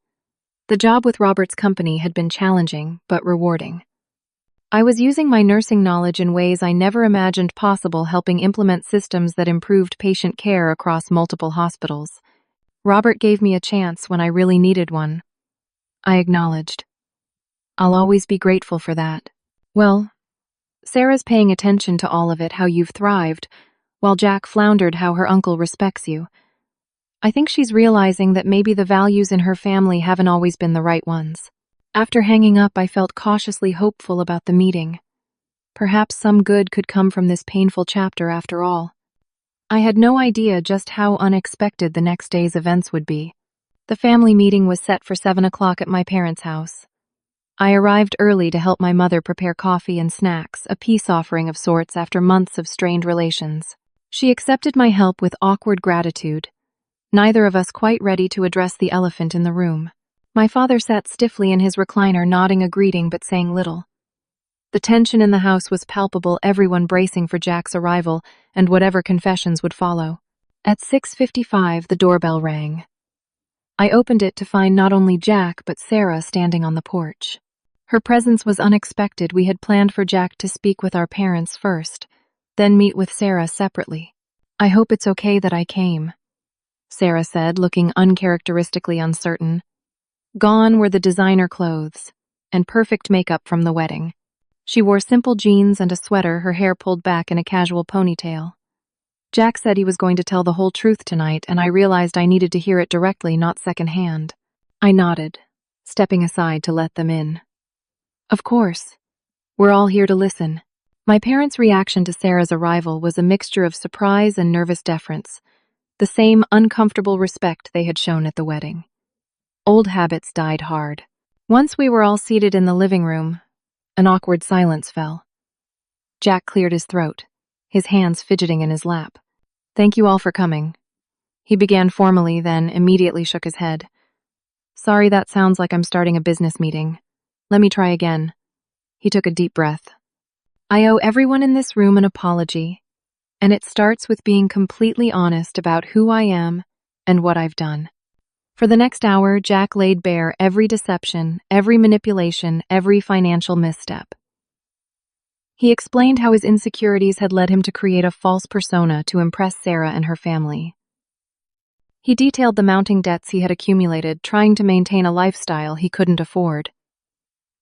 The job with Robert's company had been challenging, but rewarding. I was using my nursing knowledge in ways I never imagined possible, helping implement systems that improved patient care across multiple hospitals. Robert gave me a chance when I really needed one. I acknowledged. I'll always be grateful for that. Well, Sarah's paying attention to all of it, how you've thrived, while Jack floundered how her uncle respects you. I think she's realizing that maybe the values in her family haven't always been the right ones. After hanging up, I felt cautiously hopeful about the meeting. Perhaps some good could come from this painful chapter after all. I had no idea just how unexpected the next day's events would be. The family meeting was set for 7 o'clock at my parents' house. I arrived early to help my mother prepare coffee and snacks, a peace offering of sorts after months of strained relations. She accepted my help with awkward gratitude, neither of us quite ready to address the elephant in the room. My father sat stiffly in his recliner, nodding a greeting but saying little. The tension in the house was palpable, everyone bracing for Jack's arrival and whatever confessions would follow. At 6:55, the doorbell rang. I opened it to find not only Jack but Sarah standing on the porch. Her presence was unexpected. We had planned for Jack to speak with our parents first, then meet with Sarah separately. I hope it's okay that I came, Sarah said, looking uncharacteristically uncertain. Gone were the designer clothes and perfect makeup from the wedding. She wore simple jeans and a sweater, her hair pulled back in a casual ponytail. Jack said he was going to tell the whole truth tonight, and I realized I needed to hear it directly, not secondhand. I nodded, stepping aside to let them in. Of course. We're all here to listen. My parents' reaction to Sarah's arrival was a mixture of surprise and nervous deference, the same uncomfortable respect they had shown at the wedding. Old habits died hard. Once we were all seated in the living room, an awkward silence fell. Jack cleared his throat, his hands fidgeting in his lap. Thank you all for coming. He began formally, then immediately shook his head. Sorry, that sounds like I'm starting a business meeting. Let me try again. He took a deep breath. I owe everyone in this room an apology, and it starts with being completely honest about who I am and what I've done. For the next hour, Jack laid bare every deception, every manipulation, every financial misstep. He explained how his insecurities had led him to create a false persona to impress Sarah and her family. He detailed the mounting debts he had accumulated, trying to maintain a lifestyle he couldn't afford.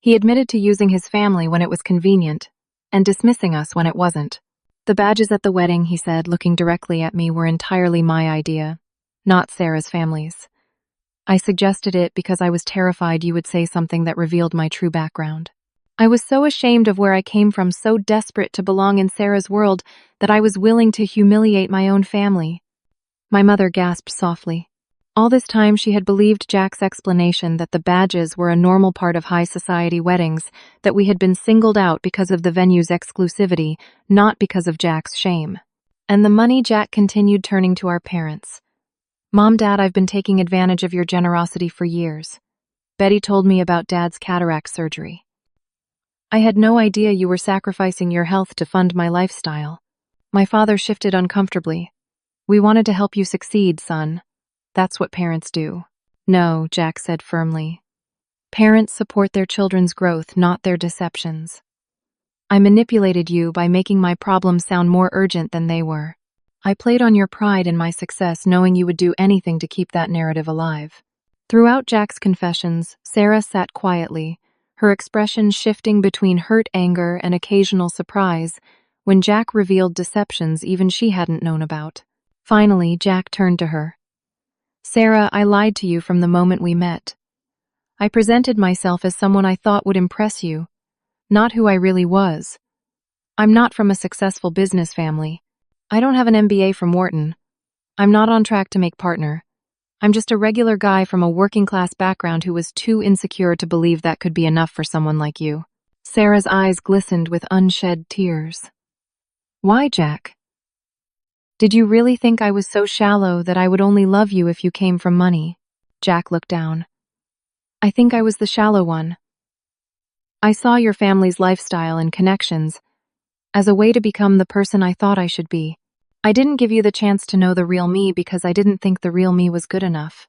He admitted to using his family when it was convenient, and dismissing us when it wasn't. The badges at the wedding, he said, looking directly at me, were entirely my idea, not Sarah's family's. I suggested it because I was terrified you would say something that revealed my true background. I was so ashamed of where I came from, so desperate to belong in Sarah's world, that I was willing to humiliate my own family. My mother gasped softly. All this time she had believed Jack's explanation that the badges were a normal part of high society weddings, that we had been singled out because of the venue's exclusivity, not because of Jack's shame. And the money, Jack continued, turning to our parents. Mom, Dad, I've been taking advantage of your generosity for years. Betty told me about Dad's cataract surgery. I had no idea you were sacrificing your health to fund my lifestyle. My father shifted uncomfortably. We wanted to help you succeed, son. That's what parents do. No, Jack said firmly. Parents support their children's growth, not their deceptions. I manipulated you by making my problems sound more urgent than they were. I played on your pride in my success, knowing you would do anything to keep that narrative alive. Throughout Jack's confessions, Sarah sat quietly, her expression shifting between hurt anger and occasional surprise when Jack revealed deceptions even she hadn't known about. Finally, Jack turned to her. Sarah, I lied to you from the moment we met. I presented myself as someone I thought would impress you, not who I really was. I'm not from a successful business family. I don't have an MBA from Wharton. I'm not on track to make partner. I'm just a regular guy from a working-class background who was too insecure to believe that could be enough for someone like you. Sarah's eyes glistened with unshed tears. Why, Jack? Did you really think I was so shallow that I would only love you if you came from money? Jack looked down. I think I was the shallow one. I saw your family's lifestyle and connections as a way to become the person I thought I should be. I didn't give you the chance to know the real me because I didn't think the real me was good enough.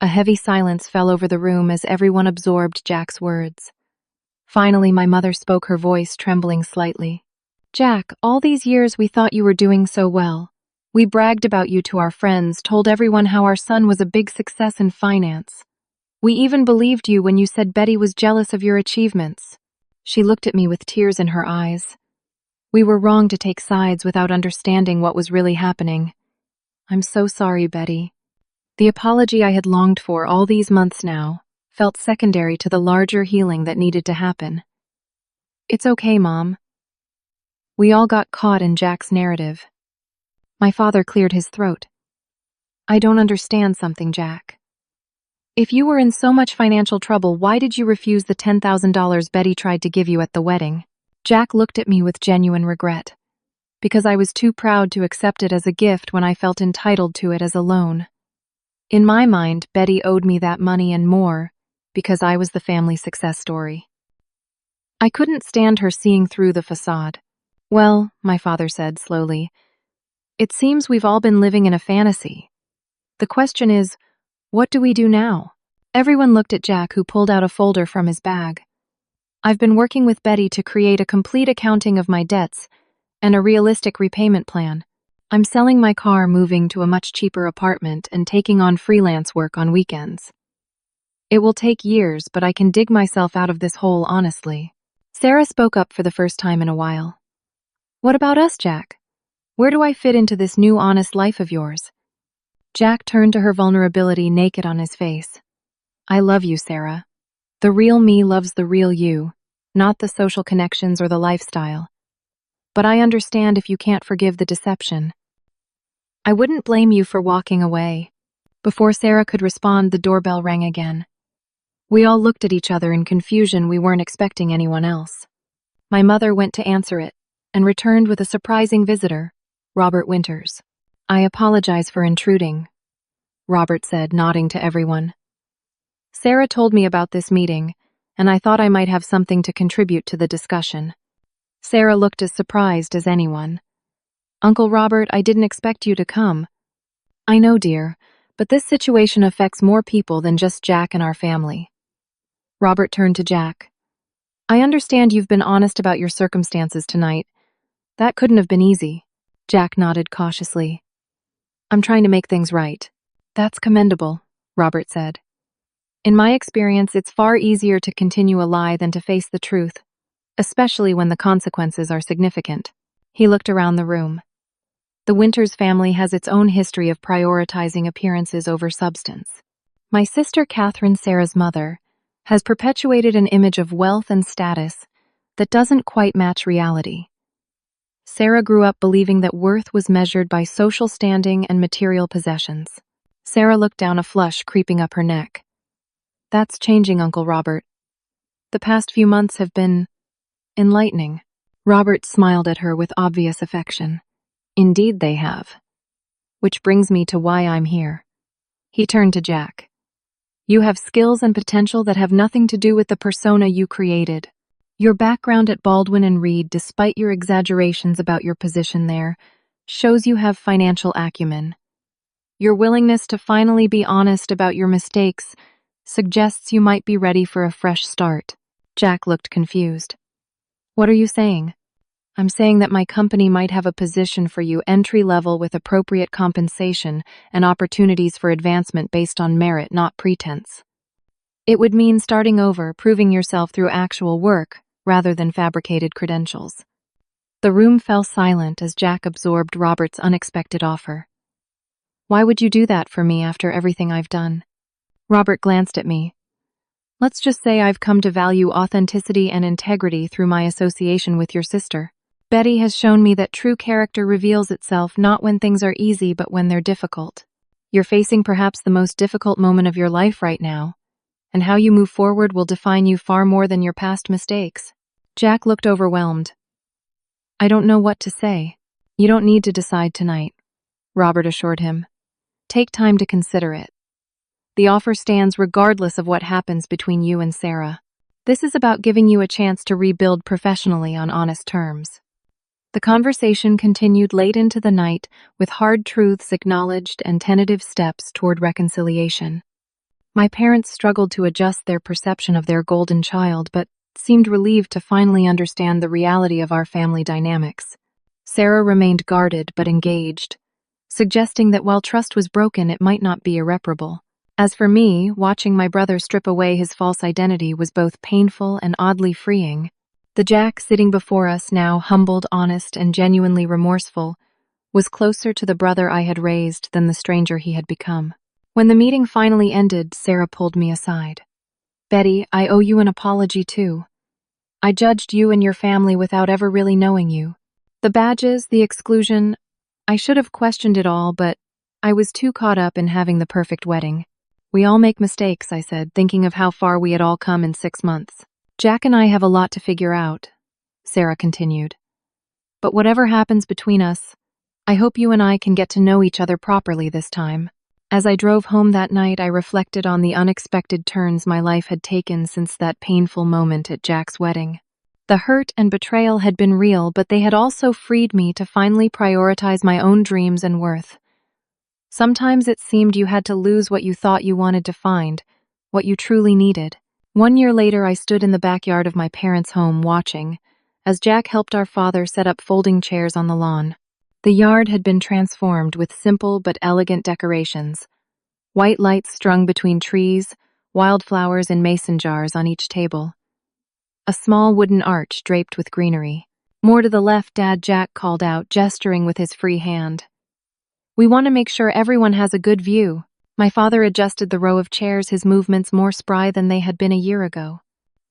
A heavy silence fell over the room as everyone absorbed Jack's words. Finally, my mother spoke, her voice trembling slightly. Jack, all these years we thought you were doing so well. We bragged about you to our friends, told everyone how our son was a big success in finance. We even believed you when you said Betty was jealous of your achievements. She looked at me with tears in her eyes. We were wrong to take sides without understanding what was really happening. I'm so sorry, Betty. The apology I had longed for all these months now felt secondary to the larger healing that needed to happen. It's okay, Mom. We all got caught in Jack's narrative. My father cleared his throat. I don't understand something, Jack. If you were in so much financial trouble, why did you refuse the $10,000 Betty tried to give you at the wedding? Jack looked at me with genuine regret. Because I was too proud to accept it as a gift when I felt entitled to it as a loan. In my mind, Betty owed me that money and more, because I was the family success story. I couldn't stand her seeing through the facade. Well, my father said slowly, it seems we've all been living in a fantasy. The question is, what do we do now? Everyone looked at Jack, who pulled out a folder from his bag. I've been working with Betty to create a complete accounting of my debts and a realistic repayment plan. I'm selling my car, moving to a much cheaper apartment, and taking on freelance work on weekends. It will take years, but I can dig myself out of this hole honestly. Sarah spoke up for the first time in a while. What about us, Jack? Where do I fit into this new honest life of yours? Jack turned to her, vulnerability naked on his face. I love you, Sarah. The real me loves the real you, not the social connections or the lifestyle. But I understand if you can't forgive the deception. I wouldn't blame you for walking away. Before Sarah could respond, the doorbell rang again. We all looked at each other in confusion. We weren't expecting anyone else. My mother went to answer it and returned with a surprising visitor, Robert Winters. I apologize for intruding, Robert said, nodding to everyone. Sarah told me about this meeting, and I thought I might have something to contribute to the discussion. Sarah looked as surprised as anyone. Uncle Robert, I didn't expect you to come. I know, dear, but this situation affects more people than just Jack and our family. Robert turned to Jack. I understand you've been honest about your circumstances tonight. That couldn't have been easy. Jack nodded cautiously. I'm trying to make things right. That's commendable, Robert said. In my experience, it's far easier to continue a lie than to face the truth, especially when the consequences are significant. He looked around the room. The Winters family has its own history of prioritizing appearances over substance. My sister Catherine, Sarah's mother, has perpetuated an image of wealth and status that doesn't quite match reality. Sarah grew up believing that worth was measured by social standing and material possessions. Sarah looked down, a flush creeping up her neck. That's changing, Uncle Robert. The past few months have been enlightening. Robert smiled at her with obvious affection. Indeed they have. Which brings me to why I'm here. He turned to Jack. You have skills and potential that have nothing to do with the persona you created. Your background at Baldwin and Reed, despite your exaggerations about your position there, shows you have financial acumen. Your willingness to finally be honest about your mistakes suggests you might be ready for a fresh start. Jack looked confused. What are you saying? I'm saying that my company might have a position for you, entry level with appropriate compensation and opportunities for advancement based on merit, not pretense. It would mean starting over, proving yourself through actual work, rather than fabricated credentials. The room fell silent as Jack absorbed Robert's unexpected offer. Why would you do that for me after everything I've done? Robert glanced at me. Let's just say I've come to value authenticity and integrity through my association with your sister. Betty has shown me that true character reveals itself not when things are easy but when they're difficult. You're facing perhaps the most difficult moment of your life right now, and how you move forward will define you far more than your past mistakes. Jack looked overwhelmed. I don't know what to say. You don't need to decide tonight, Robert assured him. Take time to consider it. The offer stands regardless of what happens between you and Sarah. This is about giving you a chance to rebuild professionally on honest terms. The conversation continued late into the night, with hard truths acknowledged and tentative steps toward reconciliation. My parents struggled to adjust their perception of their golden child, but seemed relieved to finally understand the reality of our family dynamics. Sarah remained guarded but engaged, suggesting that while trust was broken, it might not be irreparable. As for me, watching my brother strip away his false identity was both painful and oddly freeing. The Jack sitting before us now, humbled, honest, and genuinely remorseful, was closer to the brother I had raised than the stranger he had become. When the meeting finally ended, Sarah pulled me aside. Betty, I owe you an apology too. I judged you and your family without ever really knowing you. The badges, the exclusion, I should have questioned it all, but I was too caught up in having the perfect wedding. We all make mistakes, I said, thinking of how far we had all come in 6 months. Jack and I have a lot to figure out, Sarah continued. But whatever happens between us, I hope you and I can get to know each other properly this time. As I drove home that night, I reflected on the unexpected turns my life had taken since that painful moment at Jack's wedding. The hurt and betrayal had been real, but they had also freed me to finally prioritize my own dreams and worth. Sometimes it seemed you had to lose what you thought you wanted to find, what you truly needed. 1 year later, I stood in the backyard of my parents' home watching, as Jack helped our father set up folding chairs on the lawn. The yard had been transformed with simple but elegant decorations. White lights strung between trees, wildflowers in mason jars on each table. A small wooden arch draped with greenery. More to the left, Dad, Jack called out, gesturing with his free hand. We want to make sure everyone has a good view. My father adjusted the row of chairs, his movements more spry than they had been a year ago.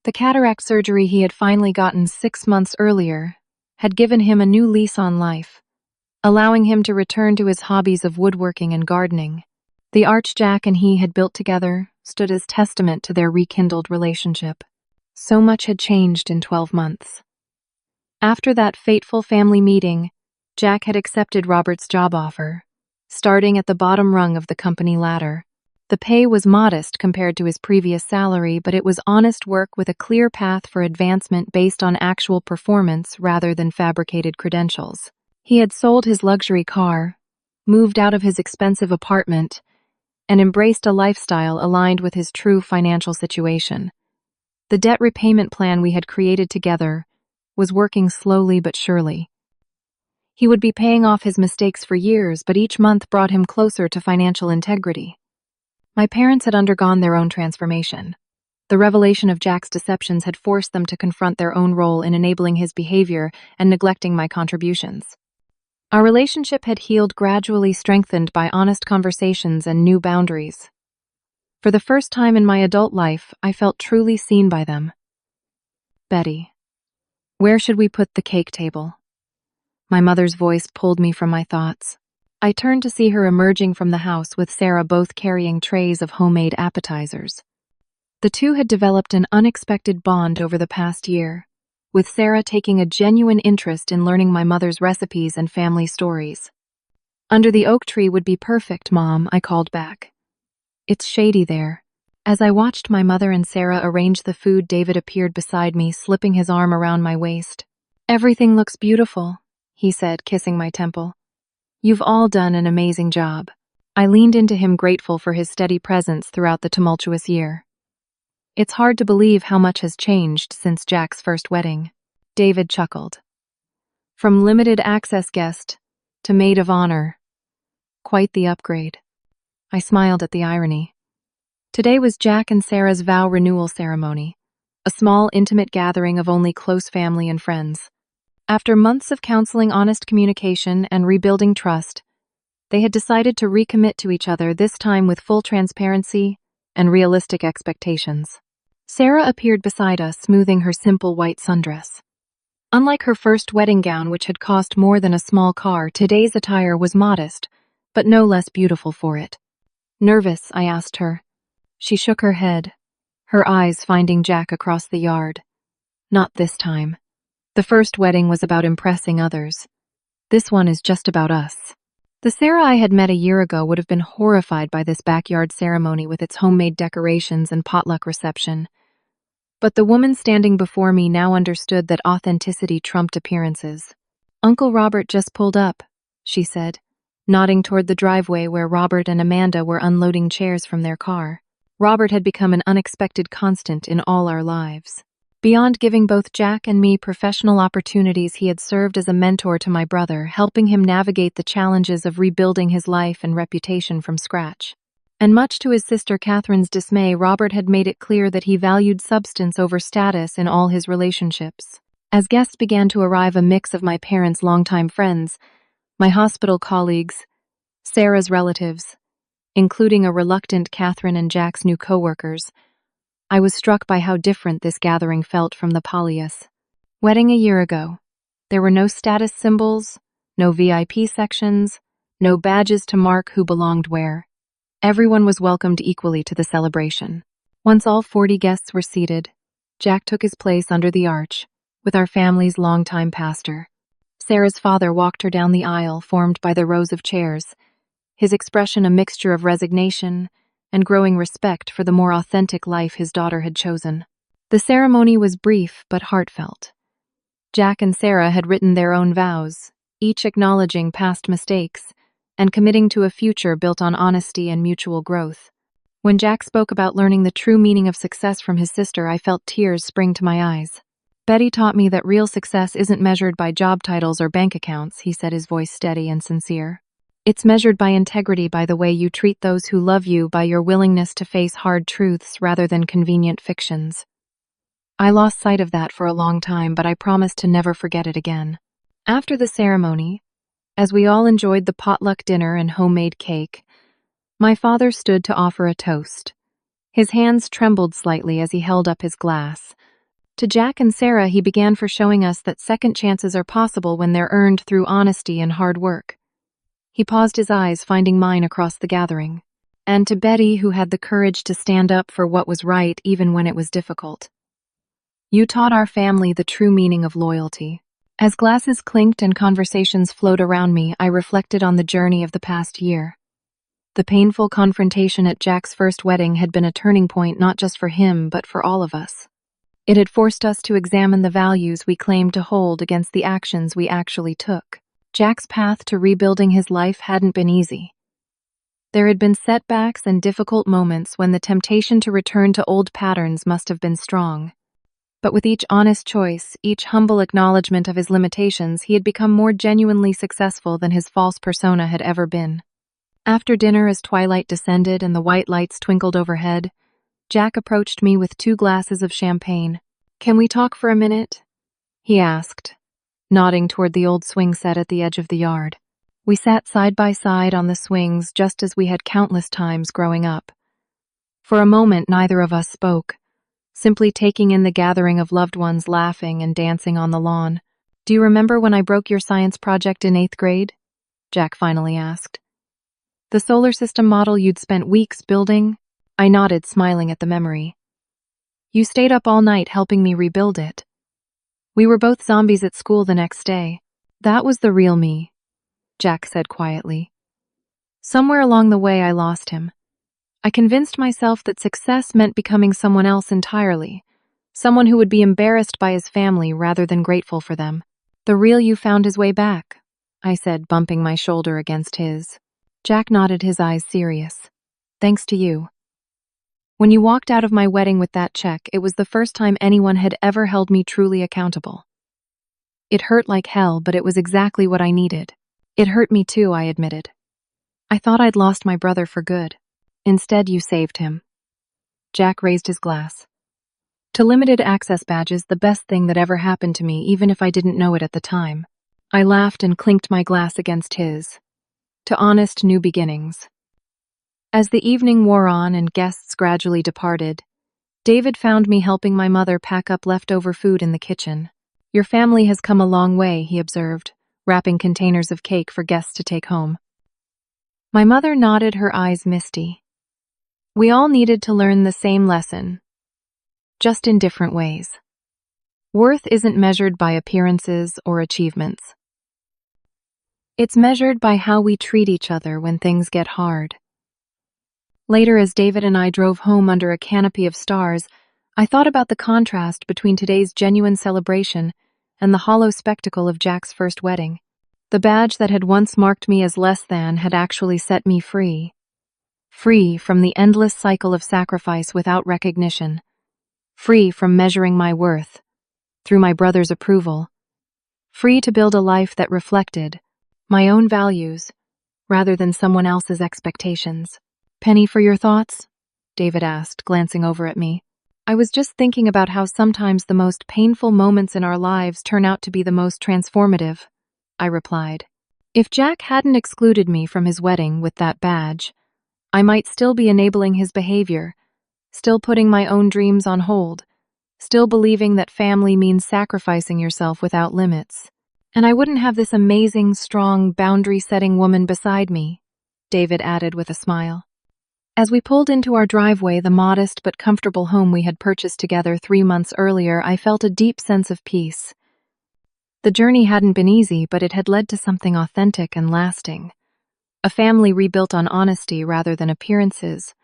The cataract surgery he had finally gotten 6 months earlier had given him a new lease on life, allowing him to return to his hobbies of woodworking and gardening. The arch Jack and he had built together stood as testament to their rekindled relationship. So much had changed in 12 months. After that fateful family meeting, Jack had accepted Robert's job offer, starting at the bottom rung of the company ladder. The pay was modest compared to his previous salary, but it was honest work with a clear path for advancement based on actual performance rather than fabricated credentials. He had sold his luxury car, moved out of his expensive apartment, and embraced a lifestyle aligned with his true financial situation. The debt repayment plan we had created together was working slowly but surely. He would be paying off his mistakes for years, but each month brought him closer to financial integrity. My parents had undergone their own transformation. The revelation of Jack's deceptions had forced them to confront their own role in enabling his behavior and neglecting my contributions. Our relationship had healed, gradually strengthened by honest conversations and new boundaries. For the first time in my adult life, I felt truly seen by them. "Betty, where should we put the cake table?" My mother's voice pulled me from my thoughts. I turned to see her emerging from the house with Sarah, both carrying trays of homemade appetizers. The two had developed an unexpected bond over the past year, with Sarah taking a genuine interest in learning my mother's recipes and family stories. "Under the oak tree would be perfect, Mom," I called back. "It's shady there." As I watched my mother and Sarah arrange the food, David appeared beside me, slipping his arm around my waist. "Everything looks beautiful," he said, kissing my temple. "You've all done an amazing job." I leaned into him, grateful for his steady presence throughout the tumultuous year. "It's hard to believe how much has changed since Jack's first wedding." David chuckled. "From limited access guest to maid of honor. Quite the upgrade." I smiled at the irony. Today was Jack and Sarah's vow renewal ceremony, a small, intimate gathering of only close family and friends. After months of counseling, honest communication, and rebuilding trust, they had decided to recommit to each other, this time with full transparency and realistic expectations. Sarah appeared beside us, smoothing her simple white sundress. Unlike her first wedding gown, which had cost more than a small car, today's attire was modest, but no less beautiful for it. "Nervous?" I asked her. She shook her head, her eyes finding Jack across the yard. "Not this time. The first wedding was about impressing others. This one is just about us." The Sarah I had met a year ago would have been horrified by this backyard ceremony with its homemade decorations and potluck reception. But the woman standing before me now understood that authenticity trumped appearances. "Uncle Robert just pulled up," she said, nodding toward the driveway where Robert and Amanda were unloading chairs from their car. Robert had become an unexpected constant in all our lives. Beyond giving both Jack and me professional opportunities, he had served as a mentor to my brother, helping him navigate the challenges of rebuilding his life and reputation from scratch. And much to his sister Catherine's dismay, Robert had made it clear that he valued substance over status in all his relationships. As guests began to arrive, a mix of my parents' longtime friends, my hospital colleagues, Sarah's relatives, including a reluctant Catherine and Jack's new co-workers, I was struck by how different this gathering felt from the Polyus wedding a year ago. There were no status symbols, no VIP sections, no badges to mark who belonged where. Everyone was welcomed equally to the celebration. Once all 40 guests were seated, Jack took his place under the arch, with our family's longtime pastor. Sarah's father walked her down the aisle formed by the rows of chairs, his expression a mixture of resignation and growing respect for the more authentic life his daughter had chosen. The ceremony was brief but heartfelt. Jack and Sarah had written their own vows, each acknowledging past mistakes and committing to a future built on honesty and mutual growth. When Jack spoke about learning the true meaning of success from his sister, I felt tears spring to my eyes. "Betty taught me that real success isn't measured by job titles or bank accounts," he said, his voice steady and sincere. "It's measured by integrity, by the way you treat those who love you, by your willingness to face hard truths rather than convenient fictions." I lost sight of that for a long time, but I promised to never forget it again. After the ceremony, as we all enjoyed the potluck dinner and homemade cake, my father stood to offer a toast. His hands trembled slightly as he held up his glass. To Jack and Sarah, he began for showing us that second chances are possible when they're earned through honesty and hard work. He paused, his eyes finding mine across the gathering. And to Betty, who had the courage to stand up for what was right even when it was difficult. "You taught our family the true meaning of loyalty." As glasses clinked and conversations flowed around me, I reflected on the journey of the past year. The painful confrontation at Jack's first wedding had been a turning point not just for him, but for all of us. It had forced us to examine the values we claimed to hold against the actions we actually took. Jack's path to rebuilding his life hadn't been easy. There had been setbacks and difficult moments when the temptation to return to old patterns must have been strong. But with each honest choice, each humble acknowledgement of his limitations, he had become more genuinely successful than his false persona had ever been. After dinner, as twilight descended and the white lights twinkled overhead, Jack approached me with 2 glasses of champagne. "Can we talk for a minute?" he asked, nodding toward the old swing set at the edge of the yard. We sat side by side on the swings just as we had countless times growing up. For a moment, neither of us spoke, simply taking in the gathering of loved ones laughing and dancing on the lawn. "Do you remember when I broke your science project in 8th grade?" Jack finally asked. "The solar system model you'd spent weeks building?" I nodded, smiling at the memory. "You stayed up all night helping me rebuild it. We were both zombies at school the next day." "That was the real me," Jack said quietly. "Somewhere along the way I lost him. I convinced myself that success meant becoming someone else entirely, someone who would be embarrassed by his family rather than grateful for them." "The real you found his way back," I said, bumping my shoulder against his. Jack nodded, his eyes serious. "Thanks to you. When you walked out of my wedding with that check, it was the first time anyone had ever held me truly accountable. It hurt like hell, but it was exactly what I needed." "It hurt me too," I admitted. "I thought I'd lost my brother for good. Instead, you saved him." Jack raised his glass. "To limited access badges, the best thing that ever happened to me, even if I didn't know it at the time." I laughed and clinked my glass against his. "To honest new beginnings." As the evening wore on and guests gradually departed, David found me helping my mother pack up leftover food in the kitchen. "Your family has come a long way," he observed, wrapping containers of cake for guests to take home. My mother nodded, her eyes misty. "We all needed to learn the same lesson, just in different ways. Worth isn't measured by appearances or achievements. It's measured by how we treat each other when things get hard." Later, as David and I drove home under a canopy of stars, I thought about the contrast between today's genuine celebration and the hollow spectacle of Jack's first wedding. The badge that had once marked me as less than had actually set me free. Free from the endless cycle of sacrifice without recognition. Free from measuring my worth through my brother's approval. Free to build a life that reflected my own values rather than someone else's expectations. "Penny, for your thoughts?" David asked, glancing over at me. "I was just thinking about how sometimes the most painful moments in our lives turn out to be the most transformative," I replied. "If Jack hadn't excluded me from his wedding with that badge, I might still be enabling his behavior, still putting my own dreams on hold, still believing that family means sacrificing yourself without limits. And I wouldn't have this amazing, strong, boundary-setting woman beside me," David added with a smile. As we pulled into our driveway, the modest but comfortable home we had purchased together 3 months earlier, I felt a deep sense of peace. The journey hadn't been easy, but it had led to something authentic and lasting. A family rebuilt on honesty rather than appearances,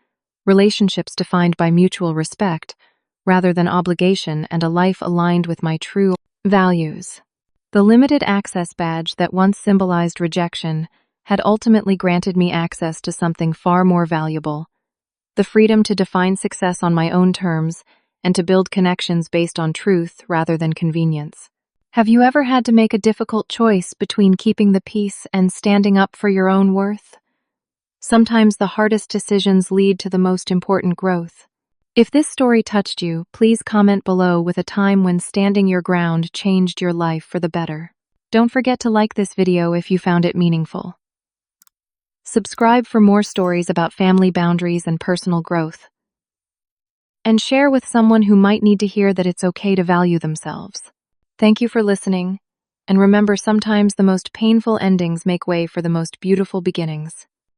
relationships defined by mutual respect rather than obligation, and a life aligned with my true values. The limited access badge that once symbolized rejection had ultimately granted me access to something far more valuable: the freedom to define success on my own terms and to build connections based on truth rather than convenience. Have you ever had to make a difficult choice between keeping the peace and standing up for your own worth? Sometimes the hardest decisions lead to the most important growth. If this story touched you, please comment below with a time when standing your ground changed your life for the better. Don't forget to like this video if you found it meaningful. Subscribe for more stories about family boundaries and personal growth. And share with someone who might need to hear that it's okay to value themselves. Thank you for listening, and remember, sometimes the most painful endings make way for the most beautiful beginnings.